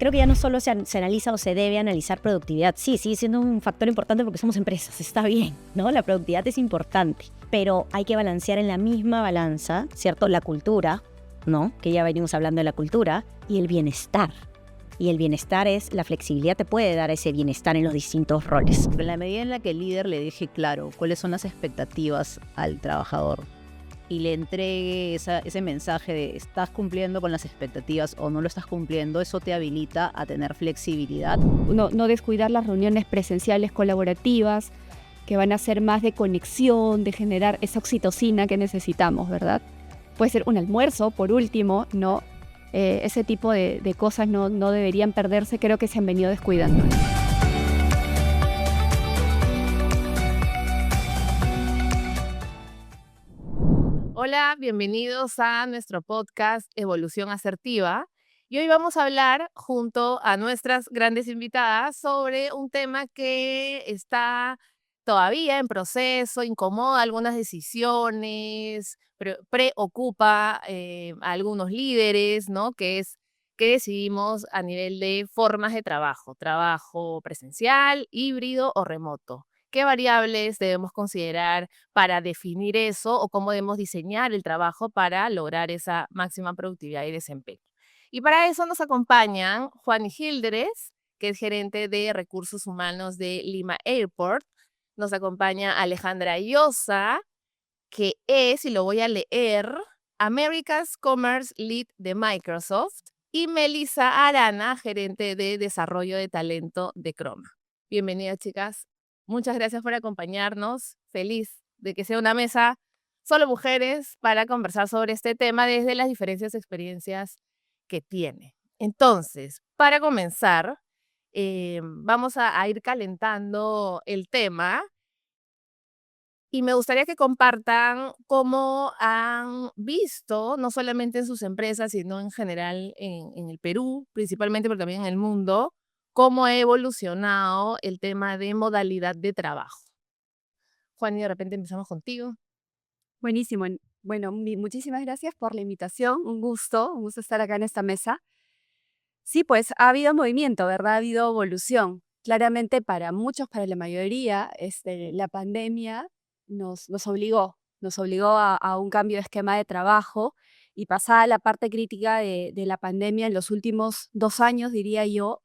creo que ya no solo se analiza o se debe analizar productividad. Sí, sigue siendo un factor importante porque somos empresas, está bien, ¿no? La productividad es importante, pero hay que balancear en la misma balanza, ¿cierto? La cultura, ¿no? Que ya venimos hablando de la cultura, y el bienestar. Y el bienestar la flexibilidad te puede dar ese bienestar en los distintos roles. En la medida en la que el líder le deje claro cuáles son las expectativas al trabajador y le entregue ese mensaje de estás cumpliendo con las expectativas o no lo estás cumpliendo, eso te habilita a tener flexibilidad. No descuidar las reuniones presenciales colaborativas, que van a ser más de conexión, de generar esa oxitocina que necesitamos, ¿verdad? Puede ser un almuerzo, por último, ¿no? Ese tipo de cosas no deberían perderse, creo que se han venido descuidando. Hola, bienvenidos a nuestro podcast Evolución Asertiva. Y hoy vamos a hablar junto a nuestras grandes invitadas sobre un tema que está todavía en proceso, incomoda algunas decisiones, preocupa a algunos líderes, ¿no? Que es qué decidimos a nivel de formas de trabajo presencial, híbrido o remoto. ¿Qué variables debemos considerar para definir eso o cómo debemos diseñar el trabajo para lograr esa máxima productividad y desempeño? Y para eso nos acompañan Juan Gilderes, que es gerente de recursos humanos de Lima Airport. Nos acompaña Alejandra Llosa, que es, y lo voy a leer, America's Commerce Lead de Microsoft. Y Melissa Arana, gerente de desarrollo de talento de Croma. Bienvenidas, chicas. Muchas gracias por acompañarnos. Feliz de que sea una mesa solo mujeres para conversar sobre este tema desde las diferentes experiencias que tiene. Entonces, para comenzar, vamos a ir calentando el tema y me gustaría que compartan cómo han visto, no solamente en sus empresas, sino en general en el Perú, principalmente, pero también en el mundo, cómo ha evolucionado el tema de modalidad de trabajo. Juan, y de repente empezamos contigo. Buenísimo. Bueno, muchísimas gracias por la invitación. Un gusto estar acá en esta mesa. Sí, pues ha habido movimiento, ¿verdad? Ha habido evolución. Claramente para muchos, para la mayoría, la pandemia nos obligó a un cambio de esquema de trabajo, y pasada la parte crítica de la pandemia, en los últimos 2 años, diría yo,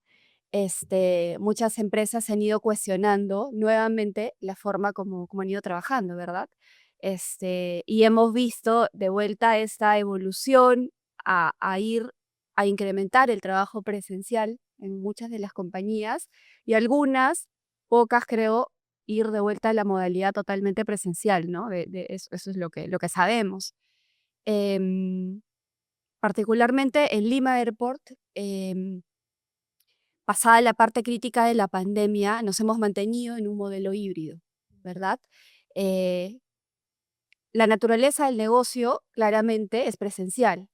muchas empresas se han ido cuestionando nuevamente la forma como han ido trabajando, ¿verdad? Y hemos visto de vuelta esta evolución a ir a incrementar el trabajo presencial en muchas de las compañías, y algunas, pocas creo, ir de vuelta a la modalidad totalmente presencial, ¿no? Eso es lo que sabemos. Particularmente en Lima Airport, pasada la parte crítica de la pandemia, nos hemos mantenido en un modelo híbrido, ¿verdad? La naturaleza del negocio claramente es presencial,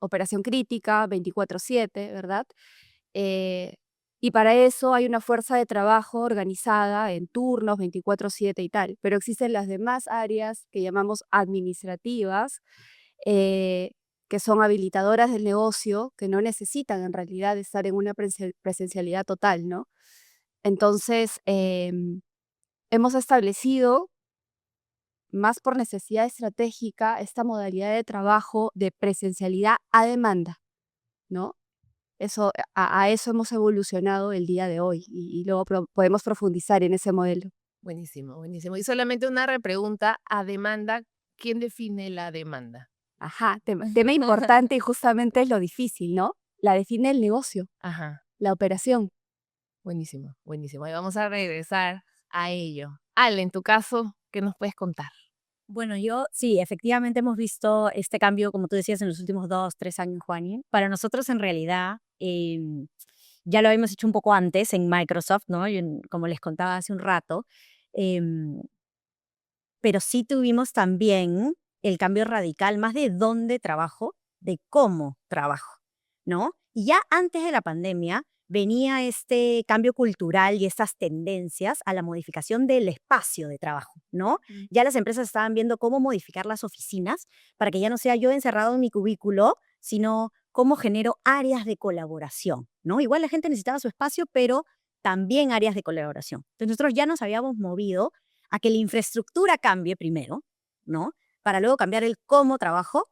operación crítica, 24/7, ¿verdad? Y para eso hay una fuerza de trabajo organizada en turnos 24/7 y tal, pero existen las demás áreas que llamamos administrativas, eh, que son habilitadoras del negocio, que no necesitan en realidad estar en una presencialidad total, ¿no? Entonces, hemos establecido, más por necesidad estratégica, esta modalidad de trabajo de presencialidad a demanda, ¿no? A eso hemos evolucionado el día de hoy, y luego podemos profundizar en ese modelo. Buenísimo, buenísimo. Y solamente una repregunta, a demanda, ¿quién define la demanda? Ajá, tema importante, y justamente es lo difícil, ¿no? La define el negocio, Ajá, la operación. buenísimo, buenísimo. Y vamos a regresar a ello. Ale, en tu caso, ¿qué nos puedes contar? Bueno, sí, efectivamente hemos visto este cambio, como tú decías, en los últimos 2, 3 años, Juani. Para nosotros, en realidad, ya lo habíamos hecho un poco antes en Microsoft, ¿no? Como les contaba hace un rato, em, pero sí tuvimos también el cambio radical, más de dónde trabajo, de cómo trabajo, ¿no? Y ya antes de la pandemia venía este cambio cultural y estas tendencias a la modificación del espacio de trabajo, ¿no? Ya las empresas estaban viendo cómo modificar las oficinas para que ya no sea yo encerrado en mi cubículo, sino cómo genero áreas de colaboración, ¿no? Igual la gente necesitaba su espacio, pero también áreas de colaboración. Entonces nosotros ya nos habíamos movido a que la infraestructura cambie primero, ¿no? Para luego cambiar el cómo trabajo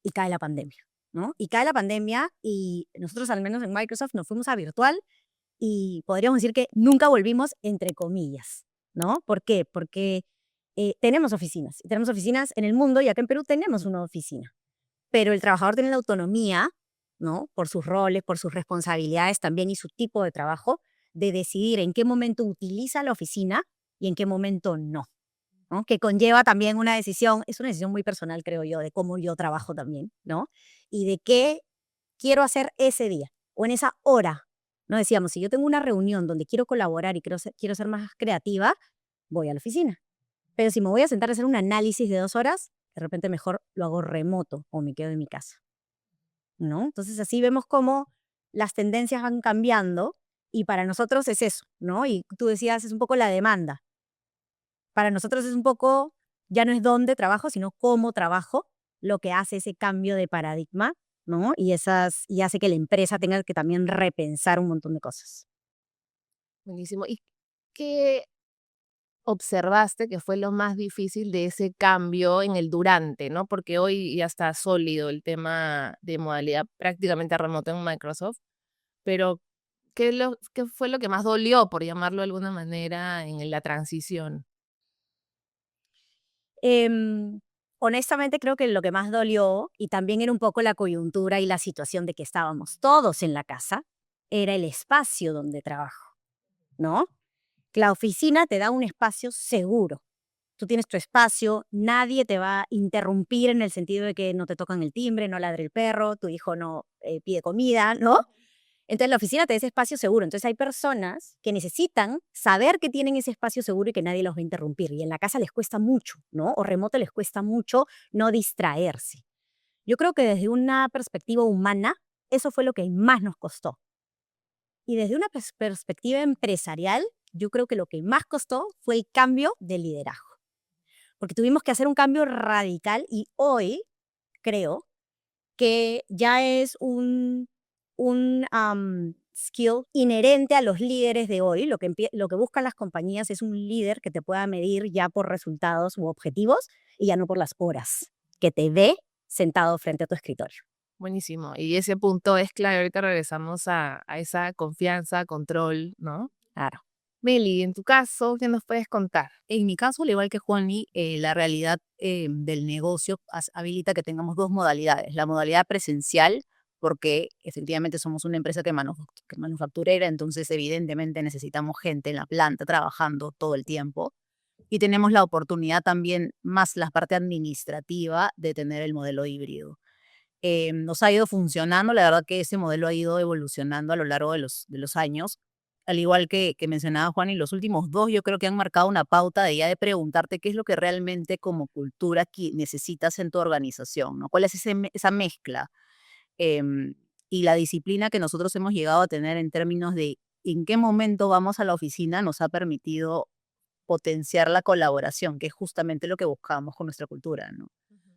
y cae la pandemia, ¿no? Y cae la pandemia y nosotros al menos en Microsoft nos fuimos a virtual y podríamos decir que nunca volvimos entre comillas, ¿no? ¿Por qué? Porque tenemos oficinas en el mundo y acá en Perú tenemos una oficina, pero el trabajador tiene la autonomía, ¿no? Por sus roles, por sus responsabilidades también y su tipo de trabajo, de decidir en qué momento utiliza la oficina y en qué momento no, ¿no? Que conlleva también una decisión, es una decisión muy personal, creo yo, de cómo yo trabajo también, ¿no? Y de qué quiero hacer ese día o en esa hora. No decíamos, si yo tengo una reunión donde quiero colaborar y quiero ser más creativa, voy a la oficina. Pero si me voy a sentar a hacer un análisis de 2 horas, de repente mejor lo hago remoto o me quedo en mi casa, ¿no? Entonces así vemos cómo las tendencias van cambiando y para nosotros es eso, ¿no? Y tú decías, es un poco la demanda. Para nosotros es un poco, ya no es dónde trabajo, sino cómo trabajo, lo que hace ese cambio de paradigma, ¿no? Y hace que la empresa tenga que también repensar un montón de cosas. Buenísimo. ¿Y qué observaste que fue lo más difícil de ese cambio en el durante, ¿no? Porque hoy ya está sólido el tema de modalidad prácticamente remoto en Microsoft, pero ¿qué fue lo que más dolió, por llamarlo de alguna manera, en la transición? Em, Honestamente creo que lo que más dolió, y también era un poco la coyuntura y la situación de que estábamos todos en la casa, era el espacio donde trabajo, ¿no? La oficina te da un espacio seguro. Tú tienes tu espacio, nadie te va a interrumpir en el sentido de que no te tocan el timbre, no ladre el perro, tu hijo no pide comida, ¿no? Entonces la oficina te da ese espacio seguro. Entonces hay personas que necesitan saber que tienen ese espacio seguro y que nadie los va a interrumpir. Y en la casa les cuesta mucho, ¿no? O remoto les cuesta mucho no distraerse. Yo creo que desde una perspectiva humana, eso fue lo que más nos costó. Y desde una perspectiva empresarial, yo creo que lo que más costó fue el cambio de liderazgo. Porque tuvimos que hacer un cambio radical y hoy creo que ya es un skill inherente a los líderes de hoy. Lo que buscan las compañías es un líder que te pueda medir ya por resultados u objetivos y ya no por las horas, que te ve sentado frente a tu escritorio. Buenísimo. Y ese punto es clave. Ahorita regresamos a esa confianza, control, ¿no? Claro. Meli, en tu caso, ¿qué nos puedes contar? En mi caso, al igual que Juani, la realidad del negocio habilita que tengamos dos modalidades. La modalidad presencial, porque efectivamente somos una empresa que manufacturera, entonces evidentemente necesitamos gente en la planta trabajando todo el tiempo. Y tenemos la oportunidad también, más la parte administrativa, de tener el modelo híbrido. Nos ha ido funcionando, la verdad que ese modelo ha ido evolucionando a lo largo de los años, al igual que mencionaba Juan, y los últimos dos yo creo que han marcado una pauta de ya de preguntarte qué es lo que realmente como cultura necesitas en tu organización, ¿no? ¿Cuál es esa mezcla? Em, y la disciplina que nosotros hemos llegado a tener en términos de en qué momento vamos a la oficina nos ha permitido potenciar la colaboración, que es justamente lo que buscamos con nuestra cultura, ¿no?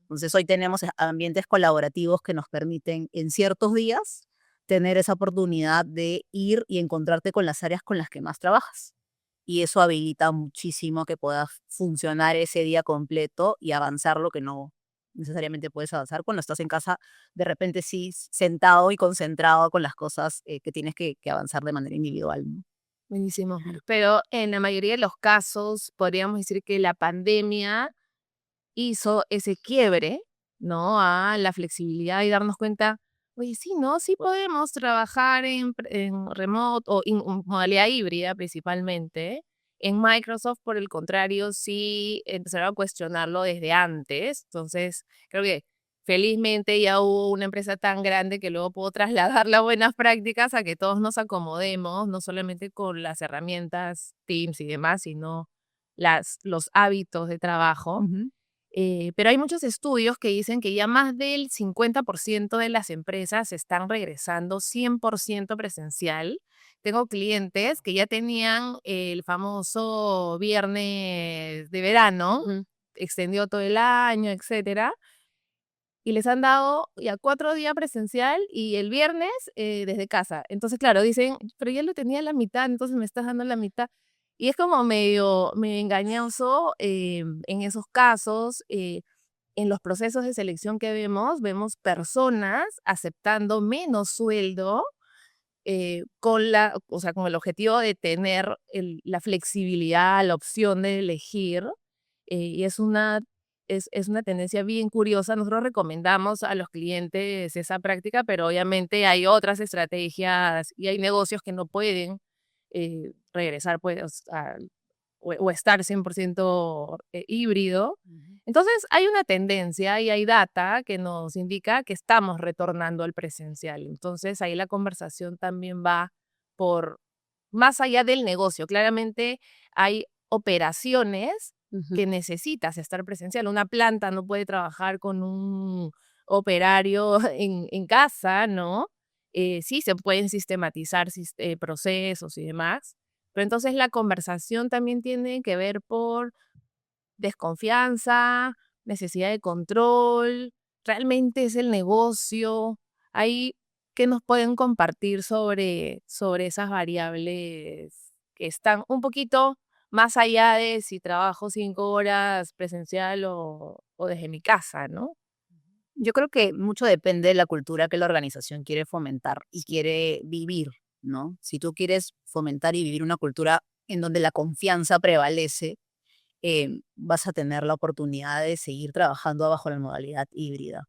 Entonces hoy tenemos ambientes colaborativos que nos permiten en ciertos días tener esa oportunidad de ir y encontrarte con las áreas con las que más trabajas. Y eso habilita muchísimo que puedas funcionar ese día completo y avanzar lo que no necesariamente puedes avanzar cuando estás en casa, de repente sí sentado y concentrado con las cosas que tienes que avanzar de manera individual, ¿no? Buenísimo. Pero en la mayoría de los casos, podríamos decir que la pandemia hizo ese quiebre, ¿no? A la flexibilidad y darnos cuenta, oye, sí, ¿no? Sí podemos trabajar en remote o en modalidad híbrida principalmente. En Microsoft, por el contrario, sí empezaron a cuestionarlo desde antes. Entonces, creo que felizmente ya hubo una empresa tan grande que luego pudo trasladar las buenas prácticas a que todos nos acomodemos, no solamente con las herramientas Teams y demás, sino los hábitos de trabajo. Ujú. Pero hay muchos estudios que dicen que ya más del 50% de las empresas están regresando 100% presencial. Tengo clientes que ya tenían el famoso viernes de verano, Ujú. extendió todo el año, etcétera, y les han dado ya 4 días presencial y el viernes desde casa. Entonces, claro, dicen, pero ya lo tenía a la mitad, entonces me estás dando la mitad. Y es como medio engañoso en esos casos. En los procesos de selección que vemos personas aceptando menos sueldo o sea, con el objetivo de tener la flexibilidad, la opción de elegir, y es una tendencia bien curiosa. Nosotros recomendamos a los clientes esa práctica, pero obviamente hay otras estrategias y hay negocios que no pueden regresar pues, o estar 100% híbrido. Entonces, hay una tendencia y hay data que nos indica que estamos retornando al presencial. Entonces, ahí la conversación también va por más allá del negocio. Claramente hay operaciones que necesitas estar presencial. Una planta no puede trabajar con un operario en casa, ¿no? Sí se pueden sistematizar procesos y demás, pero entonces la conversación también tiene que ver por desconfianza, necesidad de control, realmente es el negocio. Ahí, ¿qué nos pueden compartir sobre esas variables que están un poquito más allá de si trabajo 5 horas presencial o desde mi casa, ¿no? Yo creo que mucho depende de la cultura que la organización quiere fomentar y quiere vivir, ¿no? Si tú quieres fomentar y vivir una cultura en donde la confianza prevalece, vas a tener la oportunidad de seguir trabajando bajo la modalidad híbrida.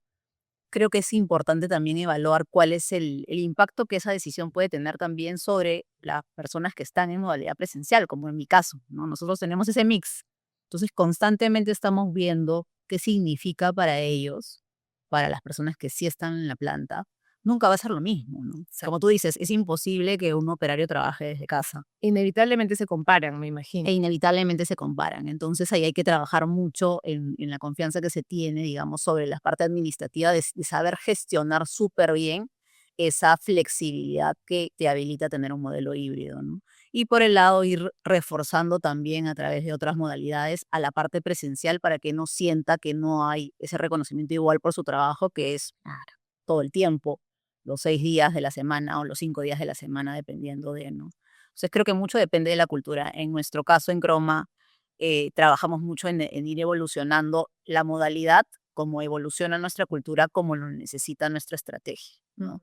Creo que es importante también evaluar cuál es el impacto que esa decisión puede tener también sobre las personas que están en modalidad presencial, como en mi caso, ¿no? Nosotros tenemos ese mix. Entonces, constantemente estamos viendo qué significa para ellos, para las personas que sí están en la planta. Nunca va a ser lo mismo, ¿no? Como tú dices, es imposible que un operario trabaje desde casa Inevitablemente se comparan, me imagino. e inevitablemente se comparan. Entonces ahí hay que trabajar mucho en la confianza que se tiene, digamos, sobre la parte administrativa de saber gestionar súper bien esa flexibilidad que te habilita a tener un modelo híbrido, ¿no? Y por el lado ir reforzando también a través de otras modalidades a la parte presencial para que no sienta que no hay ese reconocimiento igual por su trabajo, que es todo el tiempo, los 6 días de la semana o los 5 días de la semana, dependiendo de, ¿no? Entonces creo que mucho depende de la cultura. En nuestro caso, en Croma, trabajamos mucho en ir evolucionando la modalidad, como evoluciona nuestra cultura, como lo necesita nuestra estrategia, ¿no?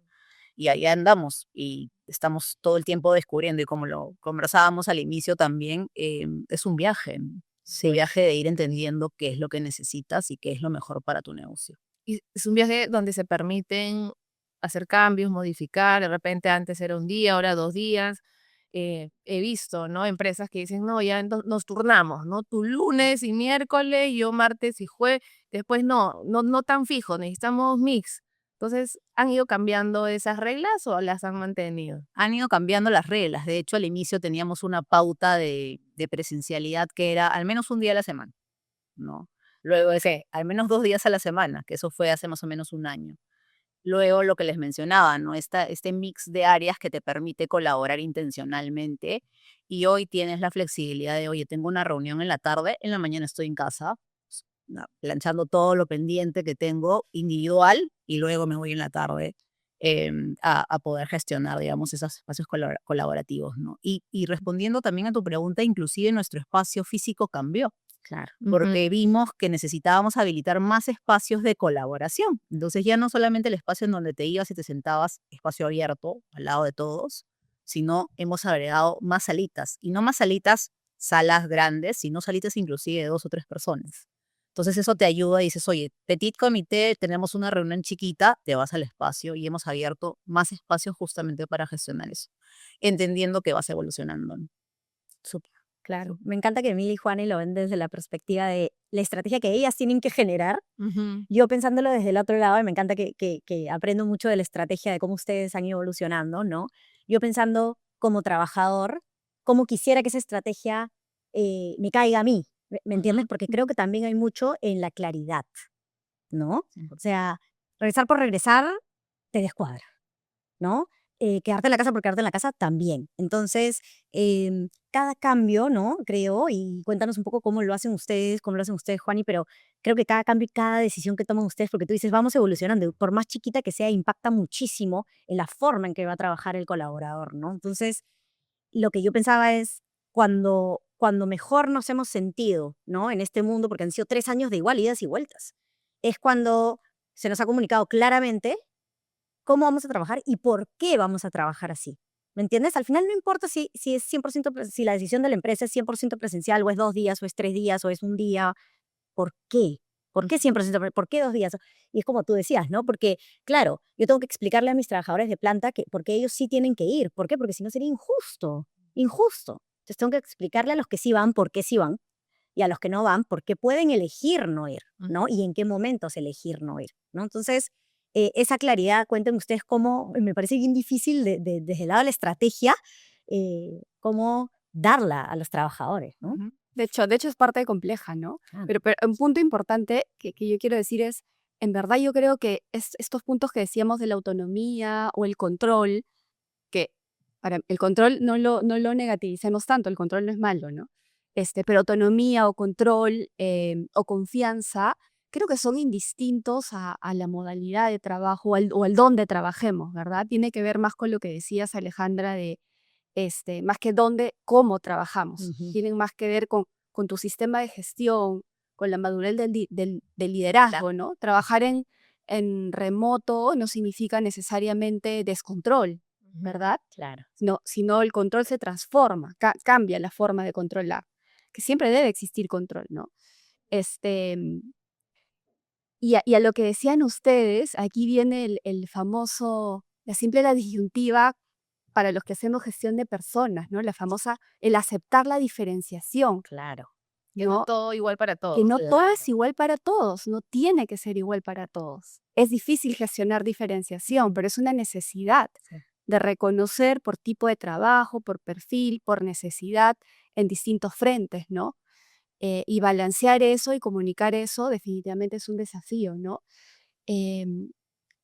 Y ahí andamos y estamos todo el tiempo descubriendo y como lo conversábamos al inicio también, es un viaje, ¿no? Es un viaje de ir entendiendo qué es lo que necesitas y qué es lo mejor para tu negocio. Y es un viaje donde se permiten hacer cambios, modificar, de repente antes era un día, ahora 2 días. He visto, ¿no? Empresas que dicen, no, ya nos turnamos, ¿no? Tú lunes y miércoles, yo martes y jueves, después no tan fijo, necesitamos mix. Entonces, ¿han ido cambiando esas reglas o las han mantenido? Han ido cambiando las reglas. De hecho, al inicio teníamos una pauta de presencialidad que era al menos un día a la semana, ¿no? Luego ese, al menos 2 días a la semana, que eso fue hace más o menos un año. Luego lo que les mencionaba, ¿no? Este mix de áreas que te permite colaborar intencionalmente y hoy tienes la flexibilidad de, oye, tengo una reunión en la tarde, en la mañana estoy en casa, planchando todo lo pendiente que tengo individual y luego me voy en la tarde a poder gestionar, digamos, esos espacios colaborativos, ¿no? Y respondiendo también a tu pregunta, inclusive nuestro espacio físico cambió Claro. porque vimos que necesitábamos habilitar más espacios de colaboración. Entonces ya no solamente el espacio en donde te ibas y te sentabas, espacio abierto al lado de todos, sino hemos agregado más salitas. Y no más salitas, salas grandes, sino salitas inclusive de 2 o 3 personas. Entonces eso te ayuda y dices, oye, petit comité, tenemos una reunión chiquita, te vas al espacio y hemos abierto más espacios justamente para gestionar eso, entendiendo que vas evolucionando, ¿no? Súper, claro. Me encanta que Emily y Juani lo ven desde la perspectiva de la estrategia que ellas tienen que generar. Yo pensándolo desde el otro lado, y me encanta que aprendo mucho de la estrategia de cómo ustedes han ido evolucionando, ¿no? Yo pensando como trabajador, cómo quisiera que esa estrategia me caiga a mí, ¿me entiendes? Porque creo que también hay mucho en la claridad, ¿no? O sea, regresar por regresar te descuadra, ¿no? Quedarte en la casa por quedarte en la casa también. Entonces, cada cambio, ¿no? Creo, y cuéntanos un poco cómo lo hacen ustedes, Juani, pero creo que cada cambio y cada decisión que toman ustedes, porque tú dices, vamos evolucionando, y por más chiquita que sea, impacta muchísimo en la forma en que va a trabajar el colaborador, ¿no? Entonces, lo que yo pensaba es, cuando mejor nos hemos sentido, ¿no? En este mundo, porque han sido 3 años de igual idas y vueltas, es cuando se nos ha comunicado claramente cómo vamos a trabajar y por qué vamos a trabajar así. ¿Me entiendes? Al final no importa si es 100%, si la decisión de la empresa es 100% presencial, o es 2 días, o es 3 días, o es un día. ¿Por qué? ¿Por qué 100%? ¿Por qué 2 días? Y es como tú decías, ¿no? Porque, claro, yo tengo que explicarle a mis trabajadores de planta que por qué ellos sí tienen que ir. ¿Por qué? Porque si no sería injusto, injusto. Entonces tengo que explicarle a los que sí van por qué sí van, y a los que no van por qué pueden elegir no ir, ¿no? Y en qué momentos elegir no ir, ¿no? Entonces, esa claridad, cuéntenme ustedes cómo, me parece bien difícil desde el lado de la estrategia, cómo darla a los trabajadores, ¿no? Ujú. De hecho es parte compleja, ¿no? Claro. Pero un punto importante que yo quiero decir es, en verdad yo creo que estos puntos que decíamos de la autonomía o el control, que para el control no lo negativicemos tanto, el control no es malo, ¿no? Pero autonomía o control o confianza, creo que son indistintos a la modalidad de trabajo o al dónde trabajemos, ¿verdad? Tiene que ver más con lo que decías, Alejandra, de más que dónde, cómo trabajamos. Ujú. Tienen más que ver con tu sistema de gestión, con la madurez del liderazgo, ¿no? Trabajar en remoto no significa necesariamente descontrol, ¿verdad? Claro. No, sino el control se transforma, cambia la forma de controlar, que siempre debe existir control, ¿no? Este, y a lo que decían ustedes, aquí viene el famoso, la disyuntiva para los que hacemos gestión de personas, ¿no? La famosa, el aceptar la diferenciación, Claro. Que no ¿no? todo igual para Que todos. no todo es igual para todos, no tiene que ser igual para todos. Es difícil gestionar diferenciación, pero es una necesidad Sí. de reconocer por tipo de trabajo, por perfil, por necesidad en distintos frentes, ¿no? Y balancear eso y comunicar eso definitivamente es un desafío, ¿no? Em,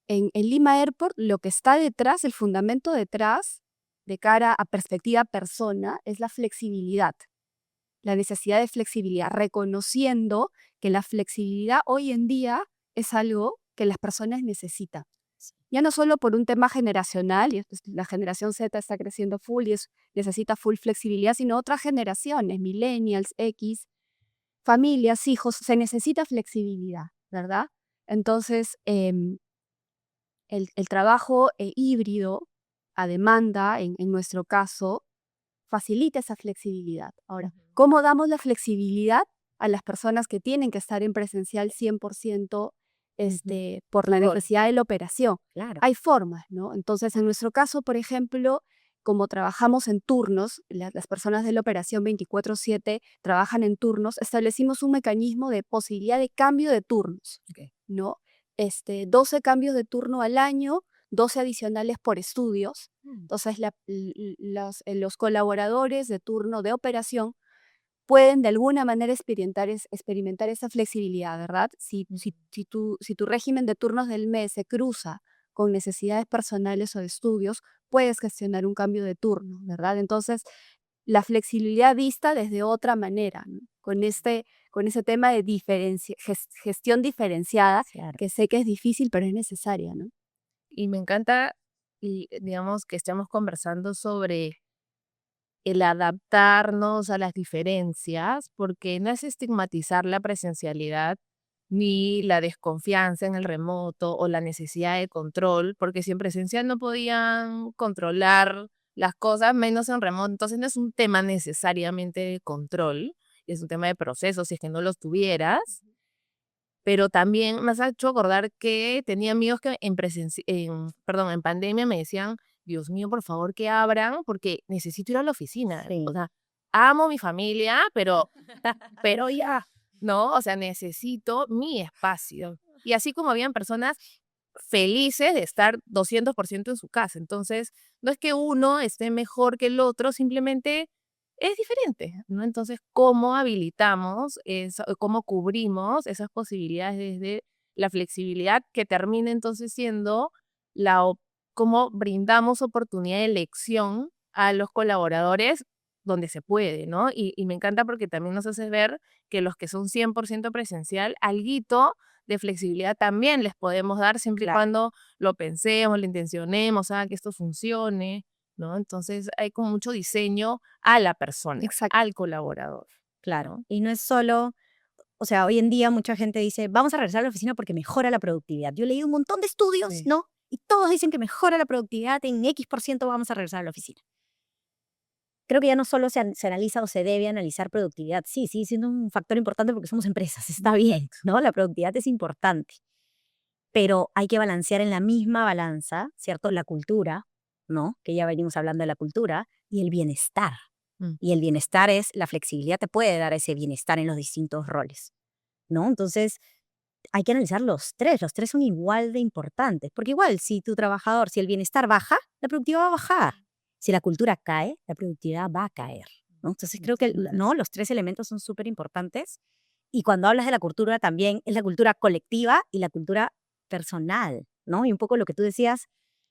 en Lima Airport, lo que está detrás, el fundamento detrás, de cara a perspectiva persona, es la flexibilidad, la necesidad de flexibilidad, reconociendo que la flexibilidad hoy en día es algo que las personas necesitan. Ya no solo por un tema generacional, y la generación Z está creciendo full y necesita full flexibilidad, sino otras generaciones, millennials, X, familias, hijos, se necesita flexibilidad, ¿verdad? Entonces, el trabajo híbrido a demanda, en nuestro caso, facilita esa flexibilidad. Ahora, ¿cómo damos la flexibilidad a las personas que tienen que estar en presencial 100% por la necesidad de la operación? Claro. Hay formas, ¿no? Entonces, en nuestro caso, por ejemplo, como trabajamos en turnos, las personas de la operación 24/7 trabajan en turnos, establecimos un mecanismo de posibilidad de cambio de turnos, ¿no? 12 cambios de turno al año, 12 adicionales por estudios. Entonces, los colaboradores de turno de operación pueden de alguna manera experimentar esa flexibilidad, ¿verdad? Si tu régimen de turnos del mes se cruza con necesidades personales o de estudios, puedes gestionar un cambio de turno, ¿verdad? Entonces, la flexibilidad vista desde otra manera, ¿no? Con ese tema de gestión diferenciada, Claro. que sé que es difícil, pero es necesaria, ¿no? Y me encanta, y digamos, que estamos conversando sobre el adaptarnos a las diferencias, porque no es estigmatizar la presencialidad ni la desconfianza en el remoto o la necesidad de control, porque si en presencial no podían controlar las cosas, menos en remoto. Entonces no es un tema necesariamente de control, es un tema de proceso si es que no los tuvieras. Pero también me has hecho acordar que tenía amigos que en pandemia me decían, Dios mío, por favor que abran porque necesito ir a la oficina. Sí. O sea, amo mi familia, pero ya, ¿no? O sea, necesito mi espacio. Y así como habían personas felices de estar 200% en su casa. Entonces, no es que uno esté mejor que el otro, simplemente es diferente, ¿no? Entonces, ¿cómo habilitamos, cómo cubrimos esas posibilidades desde la flexibilidad que termina entonces siendo cómo brindamos oportunidad de elección a los colaboradores donde se puede, ¿no? Y me encanta porque también nos hace ver que los que son 100% presencial, alguito de flexibilidad también les podemos dar siempre y Claro. cuando lo pensemos, lo intencionemos, que esto funcione, ¿no? Entonces hay como mucho diseño a la persona, Exacto. al colaborador, Claro. ¿no? Y no es solo, o sea, hoy en día mucha gente dice, vamos a regresar a la oficina porque mejora la productividad. Yo he leído un montón de estudios, Sí. ¿no? Y todos dicen que mejora la productividad, en X% vamos a regresar a la oficina. Creo que ya no solo se analiza o se debe analizar productividad. Sí, sigue siendo un factor importante porque somos empresas, está bien, ¿no? La productividad es importante. Pero hay que balancear en la misma balanza, ¿cierto? La cultura, ¿no? Que ya venimos hablando de la cultura, y el bienestar. Mm. Y el bienestar es, la flexibilidad te puede dar ese bienestar en los distintos roles, ¿no? Entonces, hay que analizar los tres son igual de importantes, porque igual, si tu trabajador, si el bienestar baja, la productividad va a bajar. Si la cultura cae, la productividad va a caer, ¿no? Entonces, creo que, ¿no? Los tres elementos son súper importantes. Y cuando hablas de la cultura también es la cultura colectiva y la cultura personal, ¿no? Y un poco lo que tú decías,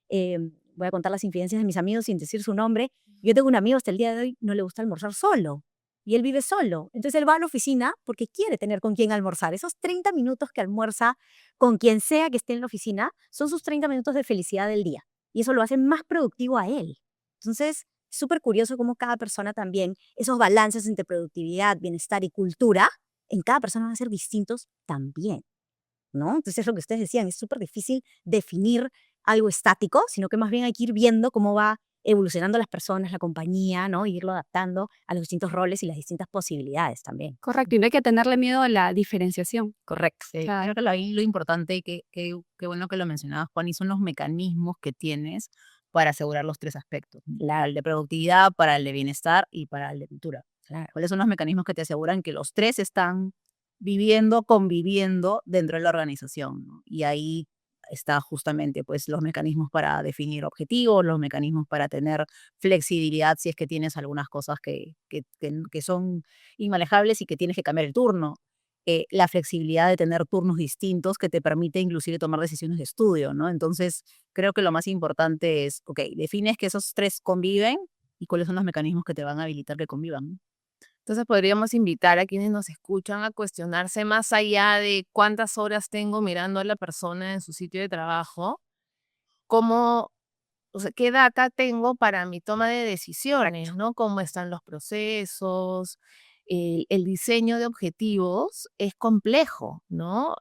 voy a contar las infidencias de mis amigos sin decir su nombre. Yo tengo un amigo hasta el día de hoy, no le gusta almorzar solo. Y él vive solo. Entonces él va a la oficina porque quiere tener con quién almorzar. Esos 30 minutos que almuerza con quien sea que esté en la oficina son sus 30 minutos de felicidad del día. Y eso lo hace más productivo a él. Entonces, súper curioso cómo cada persona también, esos balances entre productividad, bienestar y cultura, en cada persona van a ser distintos también, ¿no? Entonces es lo que ustedes decían, es súper difícil definir algo estático, sino que más bien hay que ir viendo cómo va evolucionando las personas, la compañía, ¿no? Y irlo adaptando a los distintos roles y las distintas posibilidades también. Correcto, y no hay que tenerle miedo a la diferenciación. Correcto. Sí, Claro. creo que ahí lo importante, que bueno que lo mencionabas, Juan, y son los mecanismos que tienes para asegurar los tres aspectos, para el de productividad, para el de bienestar y para el de cultura. Claro. ¿Cuáles son los mecanismos que te aseguran que los tres están viviendo, conviviendo dentro de la organización, ¿no? Y ahí está justamente pues los mecanismos para definir objetivos, los mecanismos para tener flexibilidad si es que tienes algunas cosas que son inmanejables y que tienes que cambiar el turno. La flexibilidad de tener turnos distintos que te permite inclusive tomar decisiones de estudio, ¿no? Entonces, creo que lo más importante es, ok, defines que esos tres conviven y cuáles son los mecanismos que te van a habilitar que convivan. Entonces podríamos invitar a quienes nos escuchan a cuestionarse más allá de cuántas horas tengo mirando a la persona en su sitio de trabajo, cómo, o sea, qué data tengo para mi toma de decisiones, ¿no? Cómo están los procesos, el diseño de objetivos es complejo, ¿no?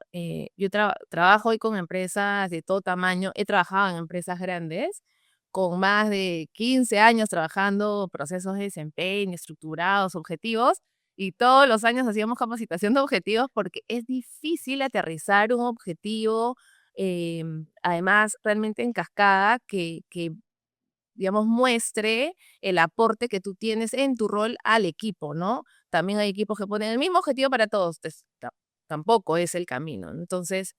Yo trabajo hoy con empresas de todo tamaño, he trabajado en empresas grandes con más de 15 años trabajando procesos de desempeño, estructurados, objetivos, y todos los años hacíamos capacitación de objetivos porque es difícil aterrizar un objetivo, además realmente en cascada, que digamos, muestre el aporte que tú tienes en tu rol al equipo, ¿no? También hay equipos que ponen el mismo objetivo para todos, tampoco es el camino, ¿no? Entonces,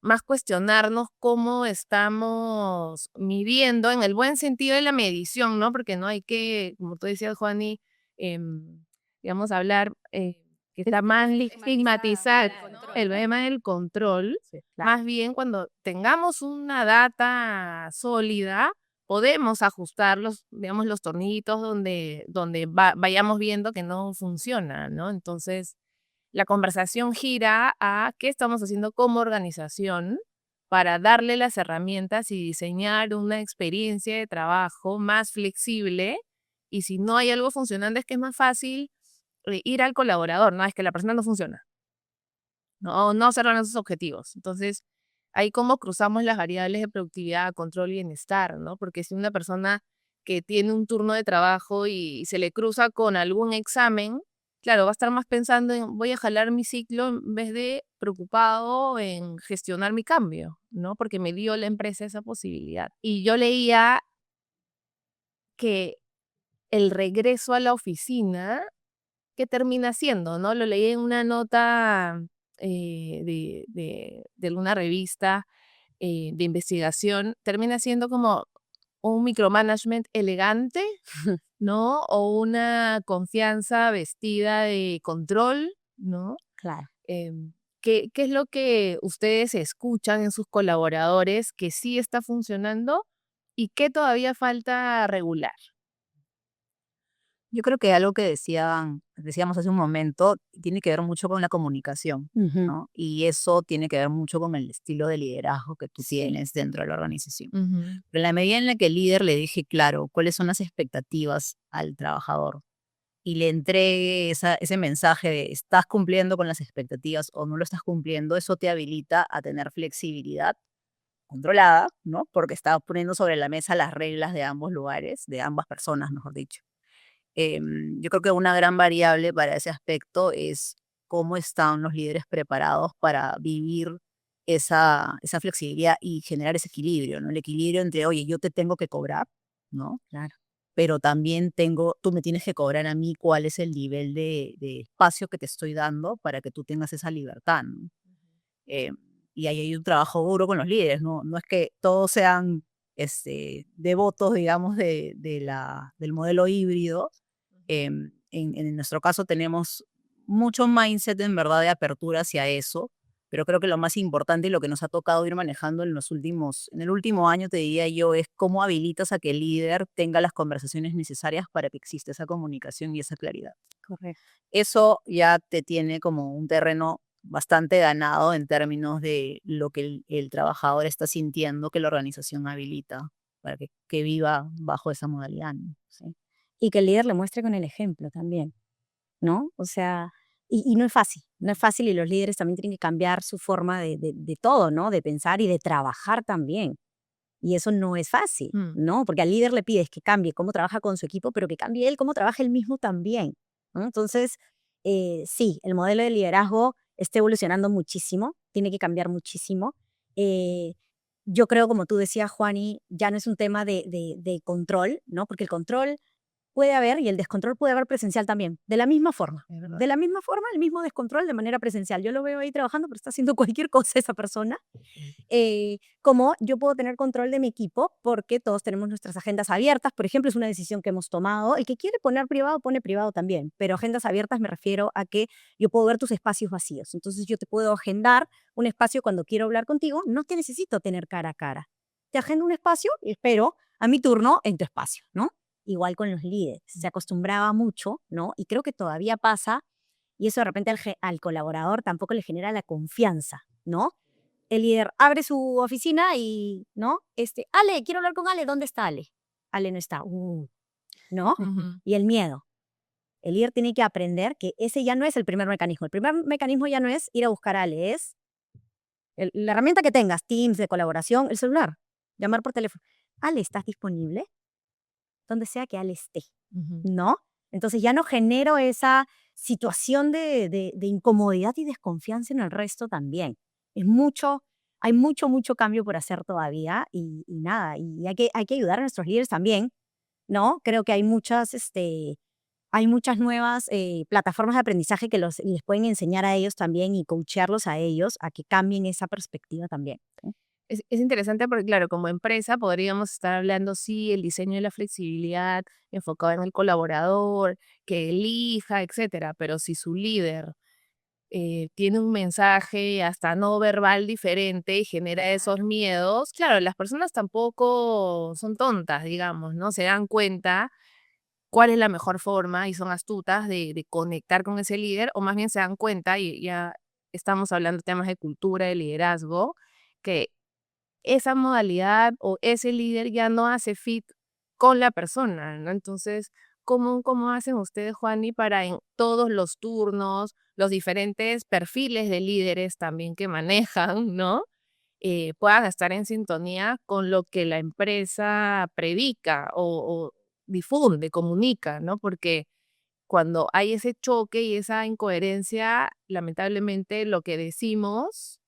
más cuestionarnos cómo estamos midiendo en el buen sentido de la medición, ¿no? Porque no hay que, como tú decías, Juani, digamos, hablar, que está más estigmatizar el tema del control. Sí. Más bien, cuando tengamos una data sólida, podemos ajustar los, digamos, los tornillitos donde vayamos viendo que no funciona, ¿no? Entonces, la conversación gira a qué estamos haciendo como organización para darle las herramientas y diseñar una experiencia de trabajo más flexible. Y si no hay algo funcionando, es que es más fácil ir al colaborador, ¿no? Es que la persona no funciona, no se logran esos objetivos. Entonces, ahí cómo cruzamos las variables de productividad, control y bienestar, ¿no? Porque si una persona que tiene un turno de trabajo y se le cruza con algún examen, claro, va a estar más pensando en voy a jalar mi ciclo en vez de preocupado en gestionar mi cambio, ¿no? Porque me dio la empresa esa posibilidad. Y yo leía que el regreso a la oficina, ¿qué termina siendo, no? Lo leí en una nota de alguna revista de investigación, termina siendo como un micromanagement elegante, ¿no? O una confianza vestida de control, ¿no? Claro. ¿Qué es lo que ustedes escuchan en sus colaboradores que sí está funcionando y qué todavía falta regular? Yo creo que algo que decíamos hace un momento tiene que ver mucho con la comunicación, Ujú. ¿no? Y eso tiene que ver mucho con el estilo de liderazgo que tú Sí. tienes dentro de la organización. Ujú. Pero en la medida en la que el líder le deje claro cuáles son las expectativas al trabajador y le entregue ese mensaje de estás cumpliendo con las expectativas o no lo estás cumpliendo, eso te habilita a tener flexibilidad controlada, ¿no? Porque estás poniendo sobre la mesa las reglas de ambos lugares, de ambas personas, mejor dicho. Yo creo que una gran variable para ese aspecto es cómo están los líderes preparados para vivir esa flexibilidad y generar ese equilibrio, ¿no? El equilibrio entre, oye, yo te tengo que cobrar, ¿no? Claro. Pero también tú me tienes que cobrar a mí cuál es el nivel de espacio que te estoy dando para que tú tengas esa libertad, ¿no? Eh, y ahí hay un trabajo duro con los líderes, ¿no? No es que todos sean devotos, digamos, del modelo híbrido. En nuestro caso tenemos mucho mindset, en verdad, de apertura hacia eso, pero creo que lo más importante y lo que nos ha tocado ir manejando en el último año, te diría yo, es cómo habilitas a que el líder tenga las conversaciones necesarias para que exista esa comunicación y esa claridad. Correcto. Eso ya te tiene como un terreno bastante ganado en términos de lo que el trabajador está sintiendo que la organización habilita para que viva bajo esa modalidad, ¿no? Sí. Y que el líder le muestre con el ejemplo también, ¿no? O sea, y no es fácil, no es fácil y los líderes también tienen que cambiar su forma de todo, ¿no? De pensar y de trabajar también. Y eso no es fácil, Mm. ¿no? Porque al líder le pides que cambie cómo trabaja con su equipo, pero que cambie él cómo trabaja él mismo también, ¿no? Entonces, sí, el modelo de liderazgo está evolucionando muchísimo, tiene que cambiar muchísimo. Eh, yo creo, como tú decías, Juani, ya no es un tema de control, ¿no? Porque el control puede haber y el descontrol puede haber presencial también, de la misma forma. Es verdad. De la misma forma, el mismo descontrol de manera presencial. Yo lo veo ahí trabajando, pero está haciendo cualquier cosa esa persona. Como yo puedo tener control de mi equipo porque todos tenemos nuestras agendas abiertas, por ejemplo, es una decisión que hemos tomado. El que quiere poner privado, pone privado también, pero agendas abiertas me refiero a que yo puedo ver tus espacios vacíos. Entonces yo te puedo agendar un espacio cuando quiero hablar contigo, no te necesito tener cara a cara. Te agendo un espacio y espero a mi turno en tu espacio, ¿no? Igual con los líderes, se acostumbraba mucho, ¿no? Y creo que todavía pasa, y eso de repente al colaborador tampoco le genera la confianza, ¿no? El líder abre su oficina y, ¿no? Ale, quiero hablar con Ale, ¿dónde está Ale? Ale no está, ¿no? Ujú. Y el miedo. El líder tiene que aprender que ese ya no es el primer mecanismo. El primer mecanismo ya no es ir a buscar a Ale, es la herramienta que tengas, Teams de colaboración, el celular, llamar por teléfono. Ale, ¿estás disponible? Donde sea que Ale esté, Ujú. ¿no? Entonces ya no genero esa situación de incomodidad y desconfianza en el resto también. Es mucho, hay mucho, mucho cambio por hacer todavía y nada, y hay que ayudar a nuestros líderes también, ¿no? Creo que hay muchas nuevas plataformas de aprendizaje que les pueden enseñar a ellos también y coachearlos a ellos a que cambien esa perspectiva también. ¿Sí? Es interesante porque, claro, como empresa podríamos estar hablando, sí, el diseño de la flexibilidad enfocado en el colaborador, que elija, etcétera, pero si su líder tiene un mensaje hasta no verbal diferente y genera esos miedos, claro, las personas tampoco son tontas, digamos, ¿no? Se dan cuenta cuál es la mejor forma y son astutas de conectar con ese líder, o más bien se dan cuenta, y ya estamos hablando de temas de cultura, de liderazgo, que esa modalidad o ese líder ya no hace fit con la persona, ¿no? Entonces, ¿cómo hacen ustedes, Juani, para en todos los turnos, los diferentes perfiles de líderes también que manejan, ¿no? Puedan estar en sintonía con lo que la empresa predica o difunde, comunica, ¿no? Porque cuando hay ese choque y esa incoherencia, lamentablemente lo que decimos,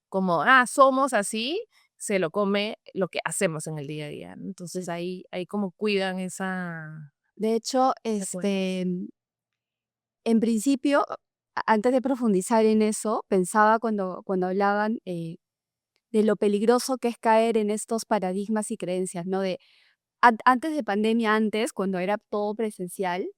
como, somos así, se lo come lo que hacemos en el día a día, ¿no? Entonces ahí como cuidan esa De hecho, cuestión. en principio, antes de profundizar en eso, pensaba cuando hablaban de lo peligroso que es caer en estos paradigmas y creencias, ¿no? Antes de pandemia, cuando era todo presencial,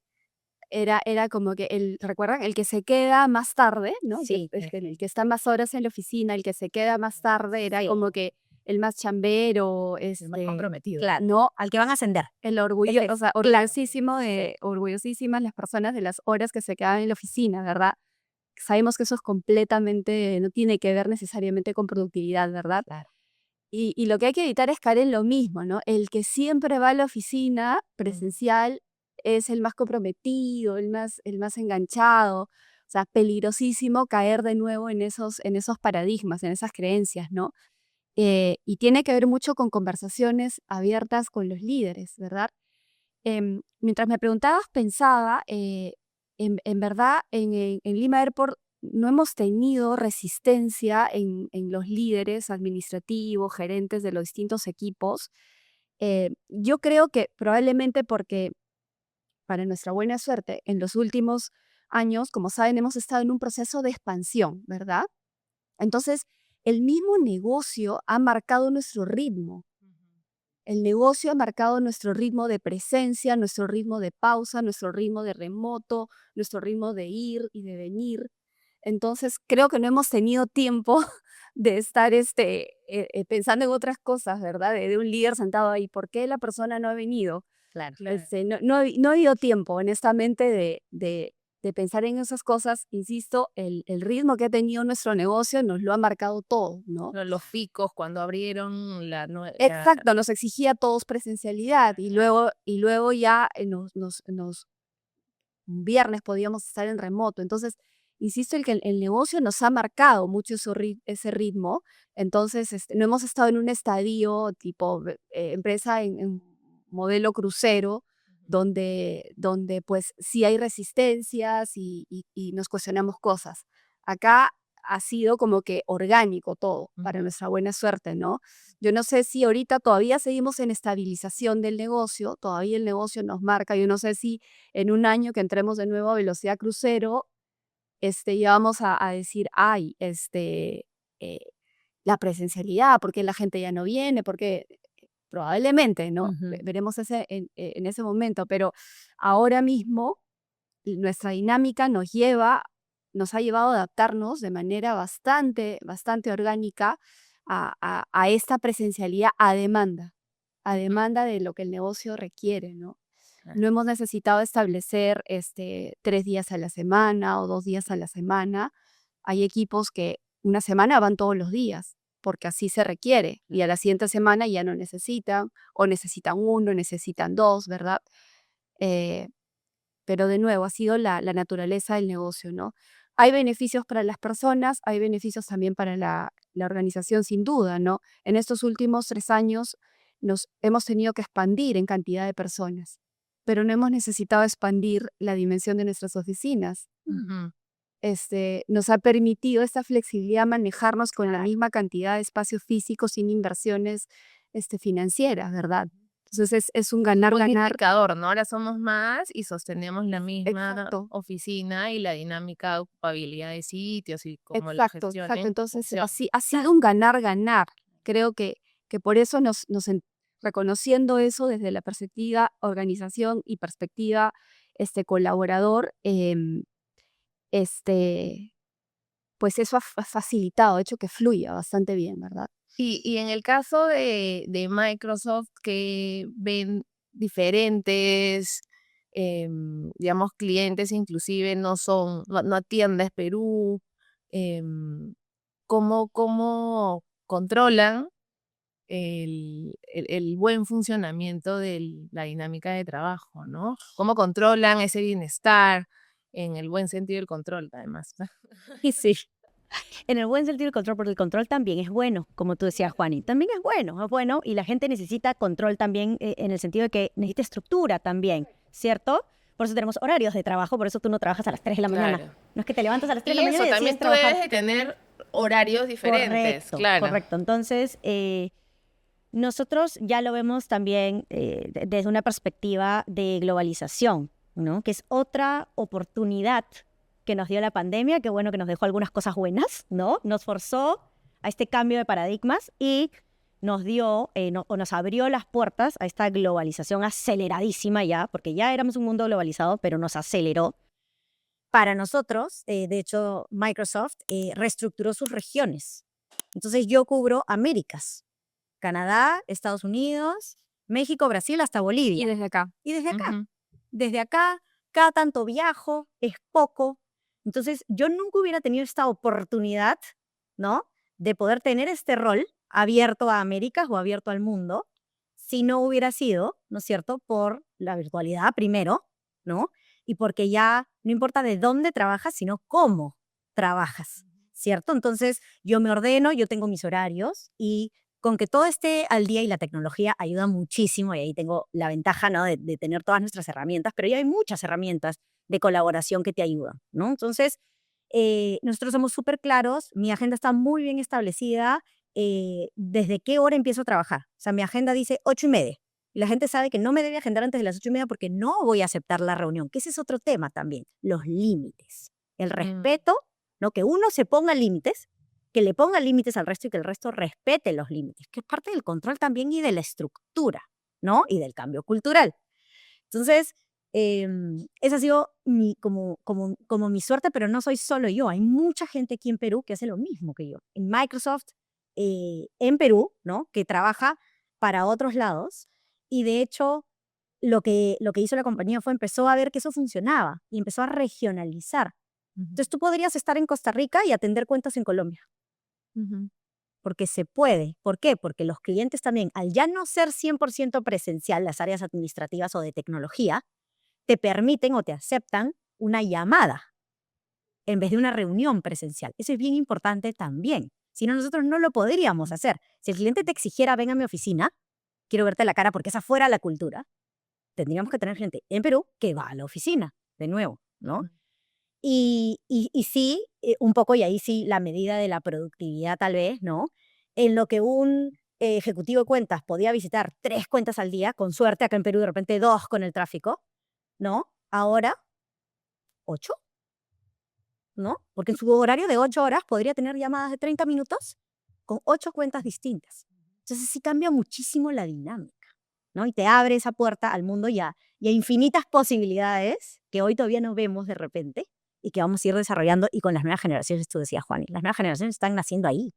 era como que ¿recuerdan? El que se queda más tarde, ¿no? Sí, El que está más horas en la oficina, el que se queda más tarde, era sí. como que el más chambero, El más comprometido. Claro, no, al que van a ascender. el orgullo, Ese- o sea, orgullosísimas las personas de las horas que se quedan en la oficina, ¿verdad? Sabemos que eso es completamente, no tiene que ver necesariamente con productividad, ¿verdad? Claro. Y lo que hay que evitar es caer en lo mismo, ¿no? El que siempre va a la oficina presencial es el más comprometido, el más enganchado. O sea, peligrosísimo caer de nuevo en esos paradigmas, en esas creencias, ¿no? Y tiene que ver mucho con conversaciones abiertas con los líderes, ¿verdad? Mientras me preguntabas, pensaba, en verdad, en Lima Airport no hemos tenido resistencia en los líderes administrativos, gerentes de los distintos equipos. Yo creo que probablemente porque, para nuestra buena suerte, en los últimos años, como saben, hemos estado en un proceso de expansión, ¿verdad? Entonces, el mismo negocio ha marcado nuestro ritmo. El negocio ha marcado nuestro ritmo de presencia, nuestro ritmo de pausa, nuestro ritmo de remoto, nuestro ritmo de ir y de venir. Entonces, creo que no hemos tenido tiempo de estar pensando en otras cosas, ¿verdad? De un líder sentado ahí. ¿Por qué la persona no ha venido? Claro. No ha habido tiempo, honestamente, de pensar en esas cosas. Insisto, el ritmo que ha tenido nuestro negocio nos lo ha marcado todo, ¿no? Los picos cuando abrieron Exacto, nos exigía a todos presencialidad y luego ya un viernes podíamos estar en remoto. Entonces, insisto, el negocio nos ha marcado mucho ese ritmo. Entonces, no hemos estado en un estadio tipo empresa en modelo crucero, donde pues sí hay resistencias y nos cuestionamos cosas. Acá ha sido como que orgánico todo, para nuestra buena suerte, ¿no? Yo no sé si ahorita todavía seguimos en estabilización del negocio, todavía el negocio nos marca. Yo no sé si en un año que entremos de nuevo a velocidad crucero, ya vamos a decir, ay, eh, la presencialidad, porque la gente ya no viene, porque probablemente, ¿no? Ujú. Veremos en ese momento, pero ahora mismo nuestra dinámica nos ha llevado a adaptarnos de manera bastante, bastante orgánica a esta presencialidad a demanda de lo que el negocio requiere, ¿no? Claro. No hemos necesitado establecer 3 días a la semana o 2 días a la semana. Hay equipos que una semana van todos los días, porque así se requiere, y a la siguiente semana ya no necesitan, o necesitan 1, necesitan 2, ¿verdad? Eh, pero de nuevo, ha sido la naturaleza del negocio, ¿no? Hay beneficios para las personas, hay beneficios también para la organización, sin duda, ¿no? En estos últimos 3 años nos hemos tenido que expandir en cantidad de personas, pero no hemos necesitado expandir la dimensión de nuestras oficinas. Ujú. Nos ha permitido esta flexibilidad manejarnos con la misma cantidad de espacio físico sin inversiones financieras, ¿verdad? Entonces es un Buen ganar-ganar. indicador, ¿no? Ahora somos más y sostenemos la misma Exacto. oficina y la dinámica de ocupabilidad de sitios y cómo la Exacto. gestionen Entonces, funciona. ha sido un ganar-ganar. Creo que por eso reconociendo eso desde la perspectiva organización y perspectiva colaborador, pues eso ha facilitado, ha hecho que fluya bastante bien, ¿verdad? Y en el caso de Microsoft, que ven diferentes, digamos, clientes, inclusive no atiendes Perú, ¿cómo controlan el buen funcionamiento de la dinámica de trabajo, ¿no? ¿Cómo controlan ese bienestar en el buen sentido del control, además? Y sí, en el buen sentido del control, porque el control también es bueno, como tú decías, Juani, también es bueno, y la gente necesita control también en el sentido de que necesita estructura también, ¿cierto? Por eso tenemos horarios de trabajo, por eso tú no trabajas a las 3 de la mañana. Claro. No es que te levantas a las 3 de Y la mañana eso y también decides tú debes trabajar. de tener horarios diferentes, Correcto, claro. correcto. Entonces, nosotros ya lo vemos también desde una perspectiva de globalización, ¿no? Que es otra oportunidad que nos dio la pandemia, que bueno que nos dejó algunas cosas buenas, ¿no? Nos forzó a este cambio de paradigmas y nos dio o nos abrió las puertas a esta globalización aceleradísima ya, porque ya éramos un mundo globalizado, pero nos aceleró. Para nosotros, de hecho, Microsoft reestructuró sus regiones. Entonces yo cubro Américas. Canadá, Estados Unidos, México, Brasil, hasta Y Bolivia. desde acá. Y desde acá. Ujú. Desde acá, cada tanto viajo, es poco. Entonces, yo nunca hubiera tenido esta oportunidad, ¿no? De poder tener este rol abierto a Américas o abierto al mundo, si no hubiera sido, ¿no es cierto?, por la virtualidad primero, ¿no? Y porque ya no importa de dónde trabajas, sino cómo trabajas, ¿cierto? Entonces, yo me ordeno, yo tengo mis horarios y con que todo esté al día y la tecnología ayuda muchísimo y ahí tengo la ventaja, ¿no?, de tener todas nuestras herramientas, pero ya hay muchas herramientas de colaboración que te ayudan, ¿no? Entonces, nosotros somos súper claros, mi agenda está muy bien establecida, desde qué hora empiezo a trabajar. O sea, mi agenda dice 8:30. Y la gente sabe que no me debe agendar antes de las 8:30 porque no voy a aceptar la reunión, que ese es otro tema también, los límites, el respeto, ¿no? Que uno se ponga límites, que le ponga límites al resto y que el resto respete los límites, que es parte del control también y de la estructura, ¿no? Y del cambio cultural. Entonces, esa ha sido como mi suerte, pero no soy solo yo. Hay mucha gente aquí en Perú que hace lo mismo que yo. En Microsoft, en Perú, ¿no? Que trabaja para otros lados. Y de hecho, lo que hizo la compañía fue empezó a ver que eso funcionaba y empezó a regionalizar. Entonces, tú podrías estar en Costa Rica y atender cuentas en Colombia, Ujú. porque se puede. ¿Por qué? Porque los clientes también, al ya no ser 100% presencial, las áreas administrativas o de tecnología, te permiten o te aceptan una llamada en vez de una reunión presencial. Eso es bien importante también. Si no, nosotros no lo podríamos hacer. Si el cliente te exigiera, ven a mi oficina, quiero verte la cara porque esa fuera la cultura, tendríamos que tener gente en Perú que va a la oficina, de nuevo, ¿no? Ujú. Y sí, un poco, y ahí sí, la medida de la productividad tal vez, ¿no? En lo que un ejecutivo de cuentas podía visitar 3 cuentas al día, con suerte acá en Perú de repente 2 con el tráfico, ¿no? Ahora, 8, ¿no? Porque en su horario de 8 horas podría tener llamadas de 30 minutos con 8 cuentas distintas. Entonces sí cambia muchísimo la dinámica, ¿no? Y te abre esa puerta al mundo y a infinitas posibilidades que hoy todavía no vemos de repente y que vamos a ir desarrollando y con las nuevas generaciones, tú decías, Juan, las nuevas generaciones están naciendo ahí.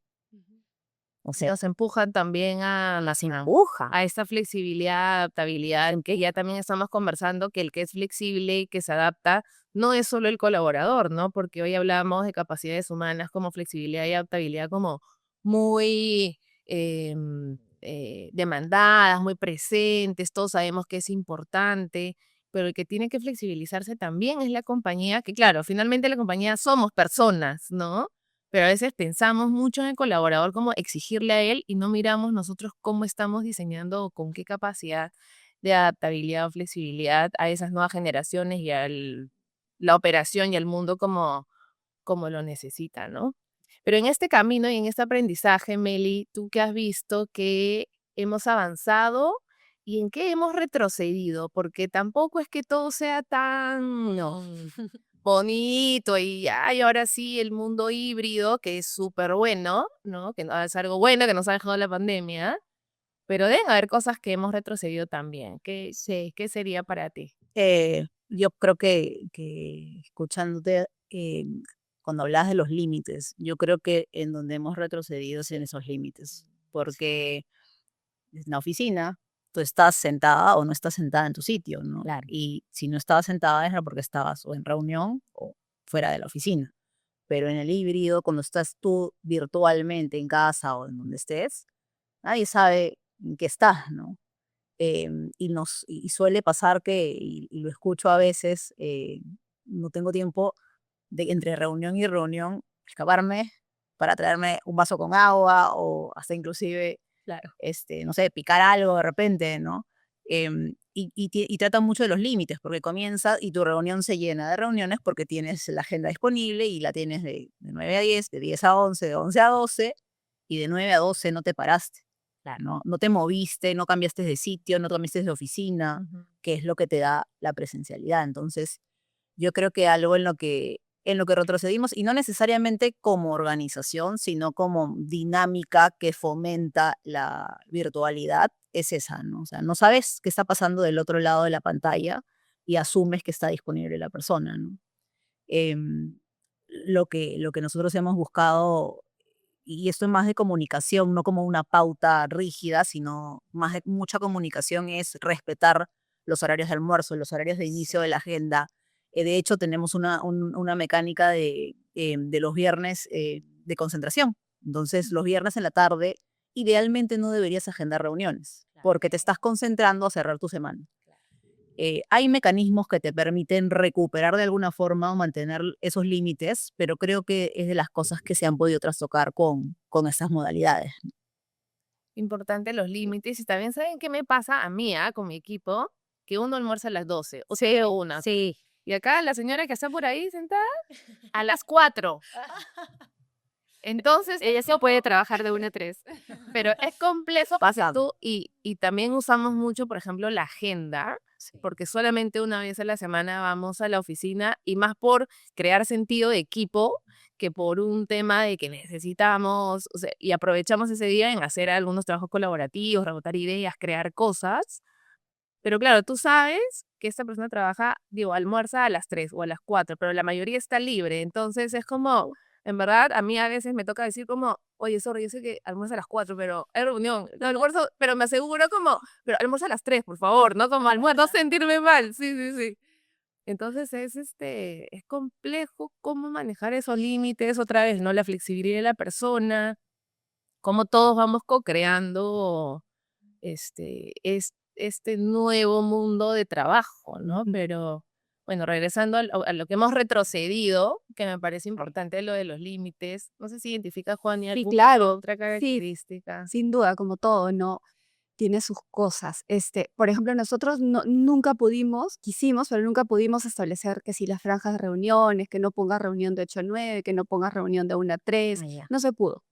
O sea, Nos empujan también a las empuja. a esta flexibilidad, adaptabilidad, en que ya también estamos conversando que el que es flexible y que se adapta no es solo el colaborador, ¿no? Porque hoy hablamos de capacidades humanas como flexibilidad y adaptabilidad como muy demandadas, muy presentes, todos sabemos que es importante, pero el que tiene que flexibilizarse también es la compañía, que claro, finalmente la compañía somos personas, ¿no? Pero a veces pensamos mucho en el colaborador como exigirle a él y no miramos nosotros cómo estamos diseñando o con qué capacidad de adaptabilidad o flexibilidad a esas nuevas generaciones y a la operación y al mundo como lo necesita, ¿no? Pero en este camino y en este aprendizaje, Meli, tú qué has visto que hemos avanzado y en qué hemos retrocedido, porque tampoco es que todo sea tan bonito y ay, ahora sí el mundo híbrido, que es súper bueno, ¿no? Que no es algo bueno que nos ha dejado la pandemia, pero deben haber cosas que hemos retrocedido también. ¿Qué sería para ti? Yo creo que escuchándote, cuando hablas de los límites, yo creo que en donde hemos retrocedido es en esos límites, porque en la oficina tú estás sentada o no estás sentada en tu sitio, ¿no? Claro. Y si no estabas sentada era porque estabas o en reunión o fuera de la oficina. Pero en el híbrido, cuando estás tú virtualmente en casa o en donde estés, nadie sabe en qué estás, ¿no? Y suele pasar que, y lo escucho a veces, no tengo tiempo de entre reunión y reunión escaparme para traerme un vaso con agua o hasta inclusive, Claro. no sé, picar algo de repente, ¿no? Y tratan mucho de los límites, porque comienza y tu reunión se llena de reuniones porque tienes la agenda disponible y la tienes de 9 a 10, de 10 a 11, de 11 a 12, y de 9 a 12 no te paraste. Claro. No te moviste, no cambiaste de sitio, no cambiaste de oficina, Ujú. que es lo que te da la presencialidad. Entonces, yo creo que algo en lo que retrocedimos, y no necesariamente como organización, sino como dinámica que fomenta la virtualidad, es esa, ¿no? O sea, no sabes qué está pasando del otro lado de la pantalla y asumes que está disponible la persona, ¿no? Lo que nosotros hemos buscado y esto es más de comunicación, no como una pauta rígida, sino más de mucha comunicación, es respetar los horarios de almuerzo, los horarios de inicio de la agenda. De hecho, tenemos una mecánica de los viernes de concentración. Entonces, los viernes en la tarde, idealmente no deberías agendar reuniones, porque te estás concentrando a cerrar tu semana. Hay mecanismos que te permiten recuperar de alguna forma o mantener esos límites, pero creo que es de las cosas que se han podido trastocar con estas modalidades. Importante los límites. Y también saben qué me pasa a mí, con mi equipo, que uno almuerza a las 12, o sea, yo una. Sí. Y acá la señora que está por ahí sentada, a las 4. Entonces, Ella sí puede trabajar de 1 a 3. pero es complejo Pasa. y también usamos mucho, por ejemplo, la agenda, Sí. porque solamente una vez a la semana vamos a la oficina y más por crear sentido de equipo que por un tema de que necesitamos, o sea, y aprovechamos ese día en hacer algunos trabajos colaborativos, rebotar ideas, crear cosas. Pero claro, tú sabes que esta persona trabaja, digo, almuerza a las 3 o a las 4, pero la mayoría está libre. Entonces es como, en verdad, a mí a veces me toca decir como, oye, sorry, yo sé que almuerza a las 4, pero hay reunión. No, almuerzo, pero me aseguro como, pero almuerza a las 3, por favor, no como almuerzo, no sentirme mal. Sí, sí, sí. Entonces es complejo cómo manejar esos límites otra vez, ¿no? La flexibilidad de la persona, cómo todos vamos co-creando este nuevo mundo de trabajo, ¿no? Ujú. Pero bueno, regresando a lo que hemos retrocedido, que me parece importante lo de los límites. No sé si identifica, Juan, y Sí, alguna claro. otra Sí, característica. sin duda, como todo, ¿no? Tiene sus cosas. Por ejemplo, nosotros nunca pudimos, quisimos, pero nunca pudimos establecer que si las franjas de reuniones, que no pongas reunión de 8 a 9, que no pongas reunión de 1 a 3, Ah, ya. no se pudo.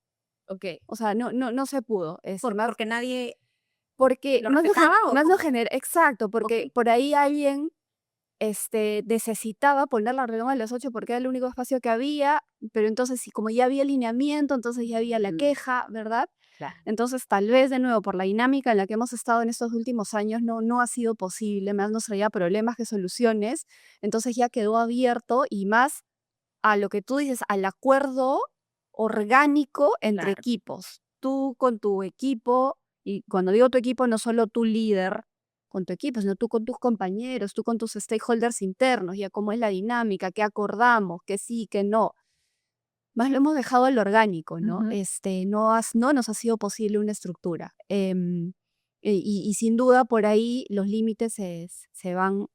Ok. O sea, no se pudo. Porque nadie Porque lo más respetaba. ¿O no cómo? genera, exacto, porque Ok. por ahí alguien necesitaba poner la reunión a las 8 porque era el único espacio que había, pero entonces, si como ya había alineamiento, entonces ya había la queja, ¿verdad? Claro. Entonces, tal vez de nuevo, por la dinámica en la que hemos estado en estos últimos años, no ha sido posible, más nos traía problemas que soluciones, entonces ya quedó abierto y más a lo que tú dices, al acuerdo orgánico entre Claro. equipos. Tú con tu equipo, y cuando digo tu equipo, no solo tu líder con tu equipo, sino tú con tus compañeros, tú con tus stakeholders internos, ya cómo es la dinámica, qué acordamos, que sí, que no. Más lo hemos dejado al orgánico, ¿no? Ujú. No nos ha sido posible una estructura. Y sin duda por ahí los límites se van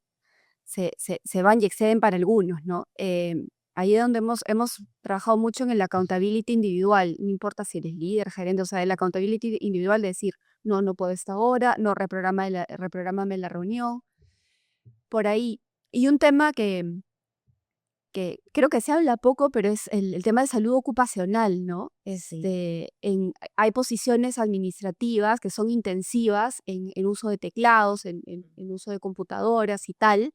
y exceden para algunos, ¿no? Ahí es donde hemos trabajado mucho en el accountability individual, no importa si eres líder, gerente, o sea, el accountability individual de decir, no puedo esta hora, no, reprográmame la reunión, por ahí. Y un tema que creo que se habla poco, pero es el tema de salud ocupacional, ¿no? Sí. Hay posiciones administrativas que son intensivas en uso de teclados, en uso de computadoras y tal.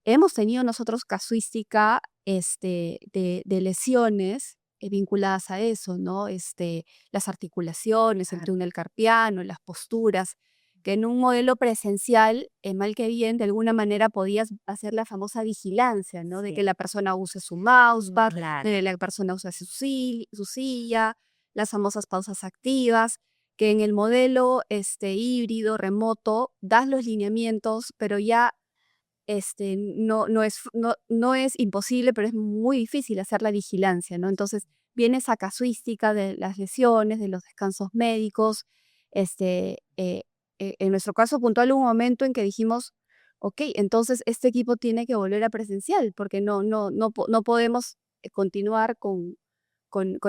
Hemos tenido nosotros casuística de lesiones vinculadas a eso, ¿no? Las articulaciones, el túnel carpiano, las posturas, que en un modelo presencial, mal que bien, de alguna manera podías hacer la famosa vigilancia, ¿no? De Sí. que la persona use su mousepad, Claro. de que la persona use su silla, las famosas pausas activas, que en el modelo híbrido, remoto, das los lineamientos, pero ya no es imposible, pero es muy difícil hacer la vigilancia, ¿no? Entonces viene esa casuística de las lesiones, de los descansos médicos. En nuestro caso puntual hubo un momento en que dijimos, ok, entonces este equipo tiene que volver a presencial, porque no podemos continuar con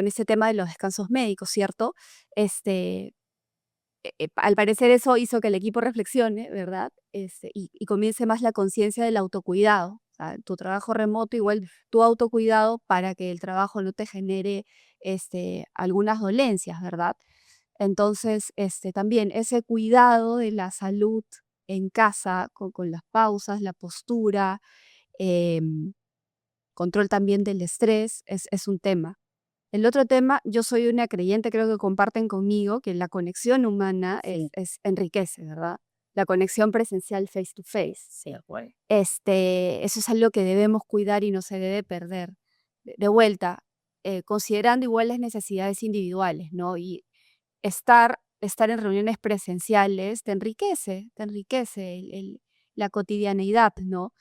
ese tema de los descansos médicos, ¿cierto? Al parecer eso hizo que el equipo reflexione, ¿verdad? Y comience más la conciencia del autocuidado. O sea, tu trabajo remoto, igual tu autocuidado para que el trabajo no te genere algunas dolencias, ¿verdad? Entonces, también ese cuidado de la salud en casa, con las pausas, la postura, em, control también del estrés, es un tema. El otro tema, yo soy una creyente, creo que comparten conmigo, que la conexión humana Sí. enriquece, ¿verdad? La conexión presencial face to face. Sí, de acuerdo. Eso es algo que debemos cuidar y no se debe perder. De vuelta, considerando igual las necesidades individuales, ¿no? Y estar en reuniones presenciales te enriquece la cotidianeidad, ¿no?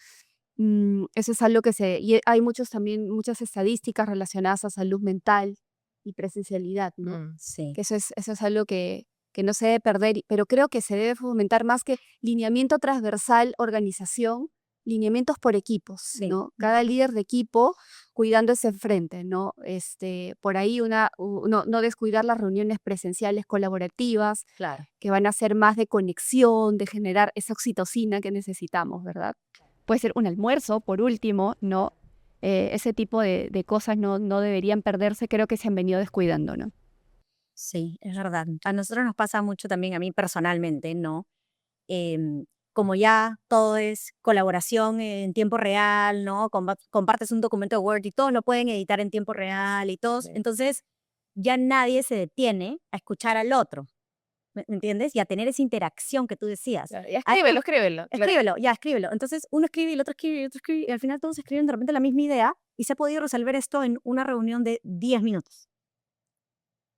Eso es algo y hay muchas estadísticas relacionadas a salud mental y presencialidad, ¿no? Sí. Que eso es algo que no se debe perder, pero creo que se debe fomentar más que lineamiento transversal, organización, lineamientos por equipos, Sí. ¿no? Cada líder de equipo cuidando ese frente, ¿no? Por ahí no descuidar las reuniones presenciales colaborativas, Claro. que van a ser más de conexión, de generar esa oxitocina que necesitamos, ¿verdad? Puede ser un almuerzo, por último, ¿no? Ese tipo de cosas no deberían perderse, creo que se han venido descuidando, ¿no? Sí, es verdad. A nosotros nos pasa mucho también, a mí personalmente, ¿no? Como ya todo es colaboración en tiempo real, ¿no? Compartes un documento de Word y todos lo pueden editar en tiempo real y todos. Sí. Entonces, ya nadie se detiene a escuchar al otro, ¿me entiendes? Y a tener esa interacción que tú decías. Claro, ya escríbelo. Claro. Escríbelo, ya, escríbelo. Entonces, uno escribe y el otro escribe y el otro escribe y al final todos escriben de repente la misma idea y se ha podido resolver esto en una reunión de 10 minutos,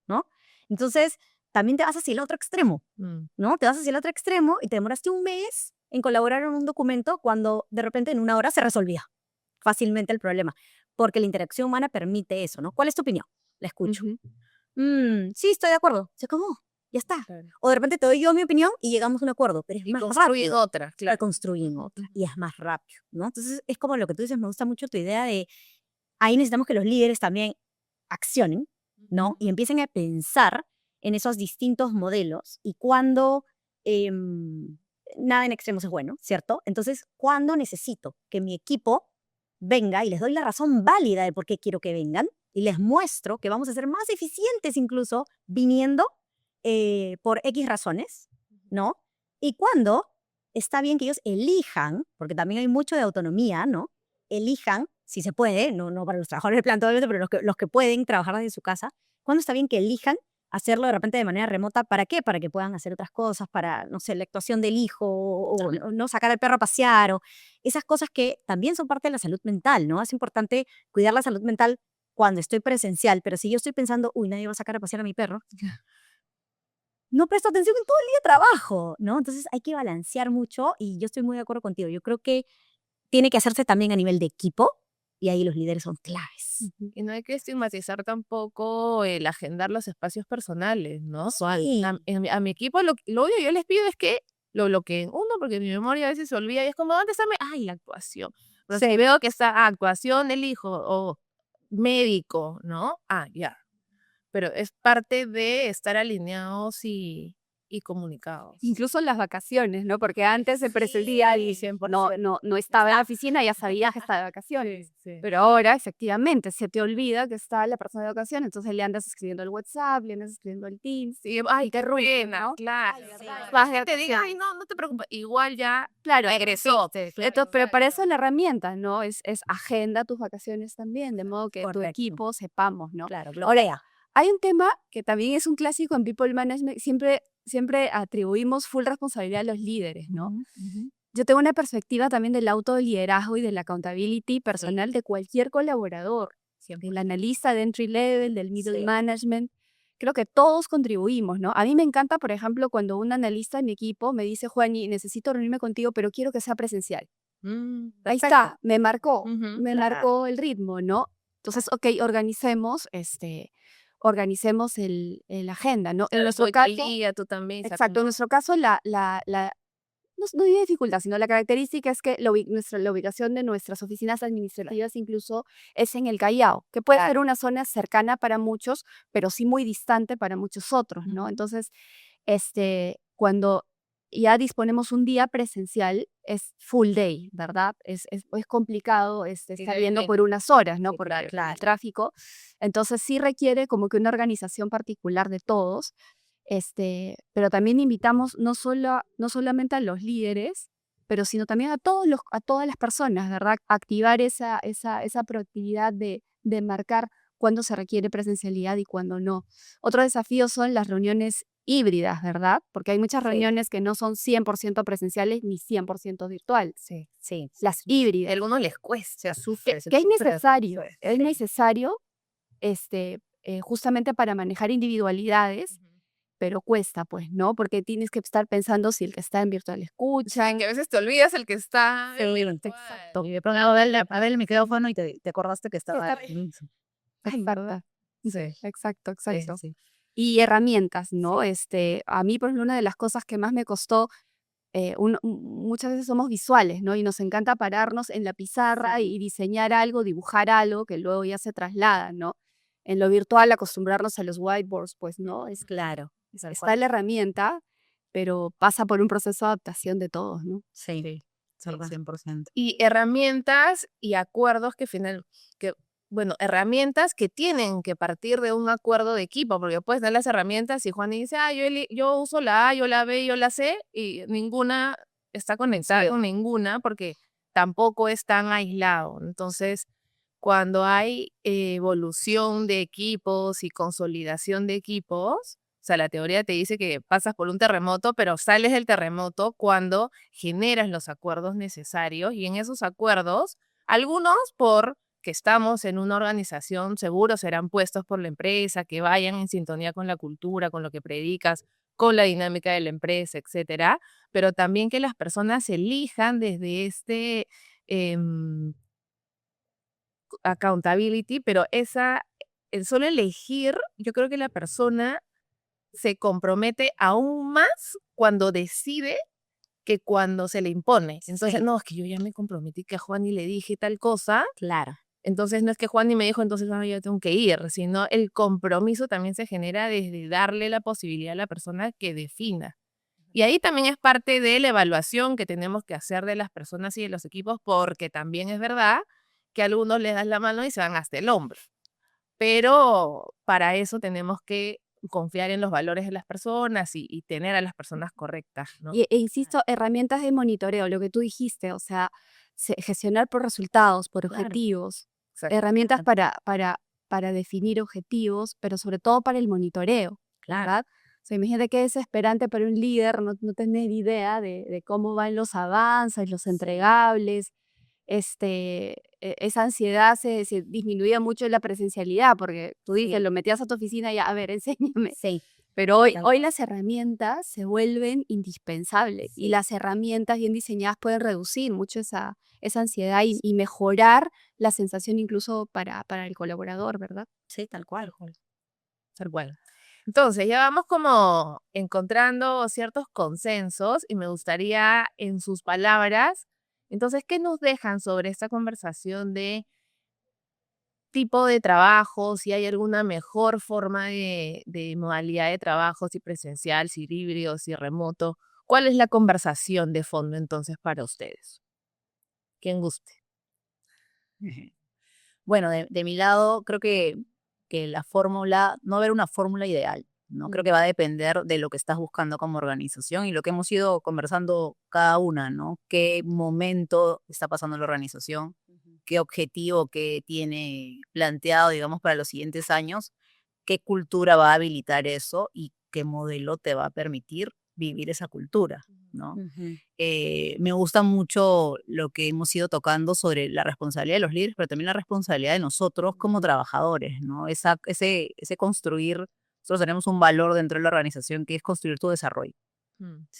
¿no? Entonces, también te vas hacia el otro extremo, ¿no? Te vas hacia el otro extremo y te demoraste un mes en colaborar en un documento cuando de repente en 1 hora se resolvía fácilmente el problema, porque la interacción humana permite eso, ¿no? ¿Cuál es tu opinión? La escucho. Ujú. Sí, estoy de acuerdo. Se acabó. Ya está. Claro. O de repente te doy yo mi opinión y llegamos a un acuerdo, pero es Y más construyen rápido. otra, La claro. construyen otra y es más rápido, ¿no? Entonces es como lo que tú dices, me gusta mucho tu idea de ahí necesitamos que los líderes también accionen, ¿no? Y empiecen a pensar en esos distintos modelos y cuando nada en extremos es bueno, ¿cierto? Entonces, cuando necesito que mi equipo venga y les doy la razón válida de por qué quiero que vengan y les muestro que vamos a ser más eficientes incluso viniendo por X razones, ¿no? Y cuando está bien que ellos elijan, porque también hay mucho de autonomía, ¿no? Elijan, si se puede, no para los trabajadores de planta, obviamente, pero los que pueden trabajar desde su casa, cuando está bien que elijan hacerlo de repente de manera remota, ¿para qué? Para que puedan hacer otras cosas, para, no sé, la actuación del hijo, o no sacar al perro a pasear, o esas cosas que también son parte de la salud mental, ¿no? Es importante cuidar la salud mental cuando estoy presencial, pero si yo estoy pensando, uy, nadie va a sacar a pasear a mi perro, no presto atención en todo el día de trabajo, ¿no? Entonces hay que balancear mucho y yo estoy muy de acuerdo contigo. Yo creo que tiene que hacerse también a nivel de equipo y ahí los líderes son claves. Y no hay que estigmatizar tampoco el agendar los espacios personales, ¿no? Sí. A mi equipo lo único que yo les pido es que lo bloqueen. Uno, porque mi memoria a veces se olvida y es como, ¿dónde está ay, la actuación? Pero si veo que está actuación del hijo o médico, ¿no? Ya. Pero es parte de estar alineados y comunicados. Incluso en las vacaciones, ¿no? Porque antes se presencial y no estaba en la oficina, ya sabías que estaba de vacaciones. Sí. Pero ahora, efectivamente, se te olvida que está la persona de vacaciones, entonces le andas escribiendo el WhatsApp, le andas escribiendo el Teams. Sí, ay, qué ruido, ruina, ¿no? claro. Ay, verdad. Más que te diga, ay, no te preocupes, igual ya, Claro, egresó. entonces, pero para eso es la herramienta, ¿no? Es agenda tus vacaciones también, de modo que tu Correcto. equipo sepamos, ¿no? Claro, Ahora, bloquea. hay un tema que también es un clásico en People Management, siempre atribuimos full responsabilidad a los líderes, ¿no? Yo tengo una perspectiva también del autoliderazgo y de la accountability personal de cualquier colaborador, del analista de entry level, del middle Sí. management. Creo que todos contribuimos, ¿no? A mí me encanta, por ejemplo, cuando un analista de mi equipo me dice, Juani, necesito reunirme contigo, pero quiero que sea presencial. Ahí está, me marcó, marcó el ritmo, ¿no? Entonces, ok, organicemos el agenda, ¿no? En nuestro caso, tú también. exacto, en nuestro caso no hay dificultad, sino la característica es que la ubicación de nuestras oficinas administrativas incluso es en el Callao, que puede ser una zona cercana para muchos, pero sí muy distante para muchos otros, ¿no? Entonces, cuando ya disponemos un día presencial, es full day, ¿verdad? Es complicado estar viendo por unas horas, ¿no? Sí, Por claro. el tráfico. Entonces, sí requiere como que una organización particular de todos. Pero también invitamos no solamente a los líderes, pero sino también a todas las personas, ¿verdad? Activar esa proactividad de marcar cuándo se requiere presencialidad y cuándo no. Otro desafío son las reuniones híbridas, ¿verdad? Porque hay muchas reuniones que no son 100% presenciales ni 100% virtuales. Sí. Las híbridas. A algunos les cuesta, sufren. Que es necesario. Es necesario justamente para manejar individualidades, pero cuesta, pues, ¿no? Porque tienes que estar pensando si el que está en virtual escucha. Que a veces te olvidas el que está en virtual. Exacto. Y de pronto a ver el micrófono y te acordaste que estaba Está- ahí. Exacto. Sí, Exacto, exacto. Sí. Y herramientas, ¿no? A mí, por ejemplo, una de las cosas que más me costó, muchas veces somos visuales, ¿no? Y nos encanta pararnos en la pizarra y diseñar algo, dibujar algo que luego ya se traslada, ¿no? En lo virtual, acostumbrarnos a los whiteboards, pues, ¿no? Claro. Está la herramienta, pero pasa por un proceso de adaptación de todos, ¿no? Sí. Sí, es verdad. 100%. Y herramientas y acuerdos herramientas que tienen que partir de un acuerdo de equipo, porque puedes dar las herramientas y Juan dice, yo uso la A, yo la B, yo la C, y ninguna está conectada con ninguna porque tampoco es tan aislado. Entonces, cuando hay evolución de equipos y consolidación de equipos, o sea, la teoría te dice que pasas por un terremoto, pero sales del terremoto cuando generas los acuerdos necesarios y en esos acuerdos, algunos por que estamos en una organización, seguro serán puestos por la empresa, que vayan en sintonía con la cultura, con lo que predicas, con la dinámica de la empresa, etcétera, pero también que las personas elijan desde em, accountability, pero el solo elegir, yo creo que la persona se compromete aún más cuando decide que cuando se le impone. Entonces, no, es que yo ya me comprometí que a Juani le dije tal cosa, Claro. entonces no es que Juani me dijo, entonces yo tengo que ir, sino el compromiso también se genera desde darle la posibilidad a la persona que defina. Y ahí también es parte de la evaluación que tenemos que hacer de las personas y de los equipos, porque también es verdad que a algunos les das la mano y se van hasta el hombro. Pero para eso tenemos que confiar en los valores de las personas y tener a las personas correctas, ¿no? Insisto, herramientas de monitoreo, lo que tú dijiste, o sea, gestionar por resultados, por Claro. objetivos, Exacto. herramientas para definir objetivos, pero sobre todo para el monitoreo, ¿verdad? O sea, imagínate qué desesperante para un líder no tener idea de cómo van los avances, los entregables. Esa ansiedad se disminuía mucho en la presencialidad, porque tú dices, lo metías a tu oficina y a ver, enséñame. Sí. Pero hoy Tal las herramientas se vuelven indispensables y las herramientas bien diseñadas pueden reducir mucho esa ansiedad y mejorar la sensación incluso para el colaborador, ¿verdad? Sí, tal cual. Tal cual. Entonces, ya vamos como encontrando ciertos consensos y me gustaría en sus palabras, entonces, ¿qué nos dejan sobre esta conversación de tipo de trabajo, si hay alguna mejor forma de modalidad de trabajo, si presencial, si híbrido, si remoto? ¿Cuál es la conversación de fondo entonces para ustedes? Quien guste. Bueno, de mi lado, creo que la fórmula, no haber una fórmula ideal, ¿no? Creo que va a depender de lo que estás buscando como organización y lo que hemos ido conversando cada una, ¿no? ¿Qué momento está pasando la organización? ¿Qué objetivo que tiene planteado, digamos, para los siguientes años? ¿Qué cultura va a habilitar eso? ¿Y qué modelo te va a permitir vivir esa cultura, ¿no? Me gusta mucho lo que hemos ido tocando sobre la responsabilidad de los líderes, pero también la responsabilidad de nosotros como trabajadores, ¿no? Ese construir, nosotros tenemos un valor dentro de la organización que es construir tu desarrollo.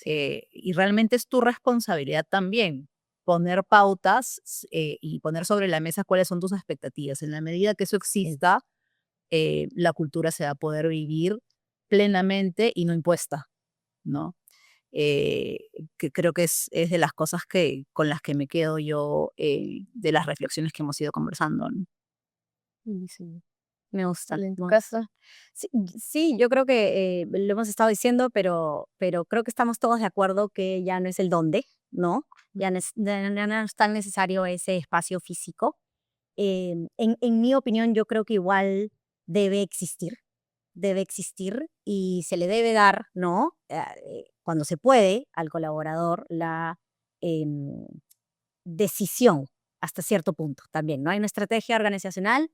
Y realmente es tu responsabilidad también poner pautas y poner sobre la mesa cuáles son tus expectativas. En la medida que eso exista, la cultura se va a poder vivir plenamente y no impuesta, ¿no? Que creo que es de las cosas con las que me quedo yo de las reflexiones que hemos ido conversando, ¿no? Buenísimo. Me gusta. ¿En tu me casa? gusta. Sí, yo creo que lo hemos estado diciendo, pero creo que estamos todos de acuerdo que ya no es el dónde, ¿no? Ya no es tan necesario ese espacio físico. En mi opinión, yo creo que igual debe existir y se le debe dar, ¿no? Cuando se puede, al colaborador la em, decisión hasta cierto punto también, ¿no? Hay una estrategia organizacional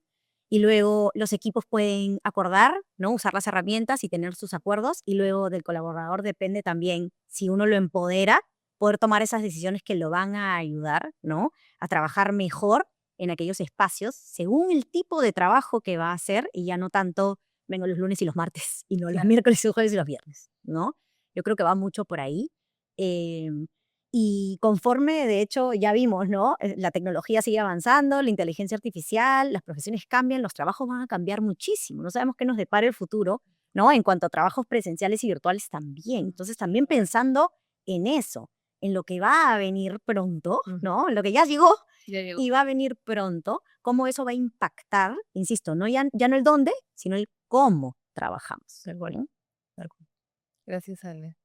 y luego los equipos pueden acordar, ¿no? Usar las herramientas y tener sus acuerdos y luego del colaborador depende también, si uno lo empodera, poder tomar esas decisiones que lo van a ayudar, ¿no? A trabajar mejor en aquellos espacios según el tipo de trabajo que va a hacer y ya no tanto vengo los lunes y los martes y no los miércoles y los jueves y los viernes, ¿no? Yo creo que va mucho por ahí. Y conforme, de hecho, ya vimos, ¿no? La tecnología sigue avanzando, la inteligencia artificial, las profesiones cambian, los trabajos van a cambiar muchísimo. No sabemos qué nos depara el futuro, ¿no? En cuanto a trabajos presenciales y virtuales también. Entonces, también pensando en eso, en lo que va a venir pronto, ¿no? En lo que ya llegó y va a venir pronto, cómo eso va a impactar, insisto, no ya no el dónde, sino el cómo trabajamos. Tal cual. ¿no? Tal cual. Gracias, Ale.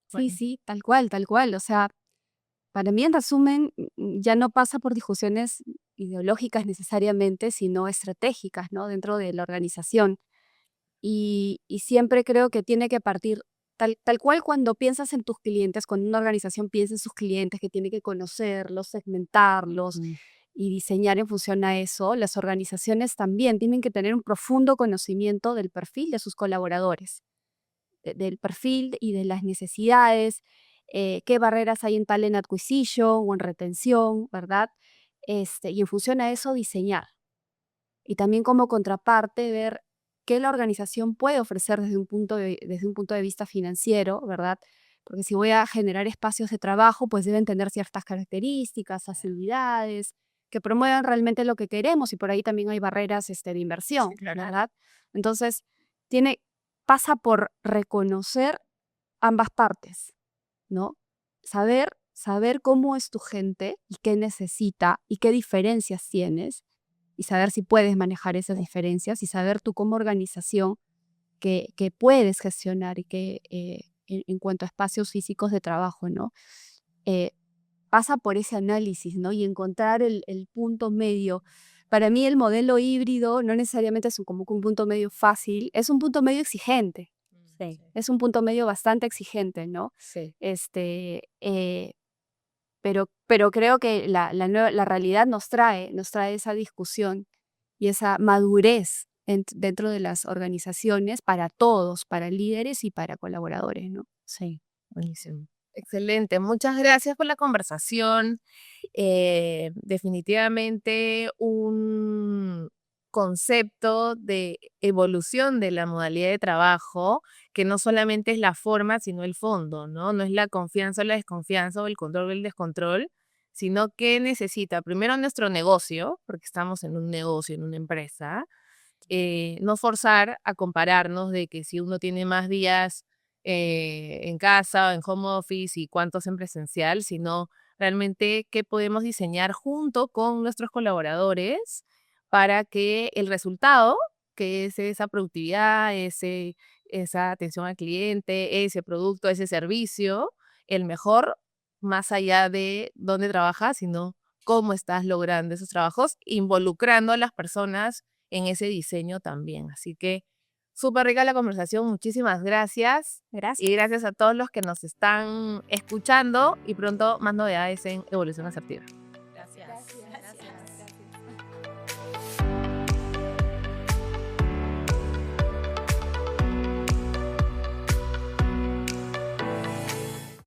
Sí, sí, tal cual, tal cual. O sea, para mí, en resumen, ya no pasa por discusiones ideológicas necesariamente, sino estratégicas, ¿no? Dentro de la organización. Y siempre creo que tiene que partir, tal cual cuando piensas en tus clientes, cuando una organización piensa en sus clientes, que tiene que conocerlos, segmentarlos y diseñar en función a eso, las organizaciones también tienen que tener un profundo conocimiento del perfil de sus colaboradores, del perfil y de las necesidades, qué barreras hay en talent acquisition o en retención, ¿verdad? Y en función a eso diseñar. Y también como contraparte ver qué la organización puede ofrecer desde un punto de vista financiero, ¿verdad? Porque si voy a generar espacios de trabajo, pues deben tener ciertas características, facilidades, que promuevan realmente lo que queremos, y por ahí también hay barreras de inversión, ¿verdad? Entonces, pasa por reconocer ambas partes, ¿no? Saber cómo es tu gente y qué necesita y qué diferencias tienes, y saber si puedes manejar esas diferencias, y saber tú como organización que puedes gestionar y que en cuanto a espacios físicos de trabajo, ¿no? Pasa por ese análisis, ¿no? Y encontrar el punto medio. Para mí el modelo híbrido no necesariamente es como un punto medio fácil, es un punto medio exigente. Sí. Es un punto medio bastante exigente, ¿no? Sí. Pero creo que la realidad nos trae esa discusión y esa madurez dentro de las organizaciones para todos, para líderes y para colaboradores, ¿no? Sí. Buenísimo. Excelente. Muchas gracias por la conversación. Definitivamente un concepto de evolución de la modalidad de trabajo que no solamente es la forma, sino el fondo, ¿no? No es la confianza o la desconfianza o el control o el descontrol, sino que necesita primero nuestro negocio, porque estamos en un negocio, en una empresa, no forzar a compararnos de que si uno tiene más días en casa o en home office y cuántos en presencial, sino realmente qué podemos diseñar junto con nuestros colaboradores para que el resultado, que es esa productividad, esa atención al cliente, ese producto, ese servicio, el mejor, más allá de dónde trabajas, sino cómo estás logrando esos trabajos, involucrando a las personas en ese diseño también. Así que súper rica la conversación, muchísimas gracias. Gracias. Y gracias a todos los que nos están escuchando y pronto más novedades en Evolución Asertiva. Gracias.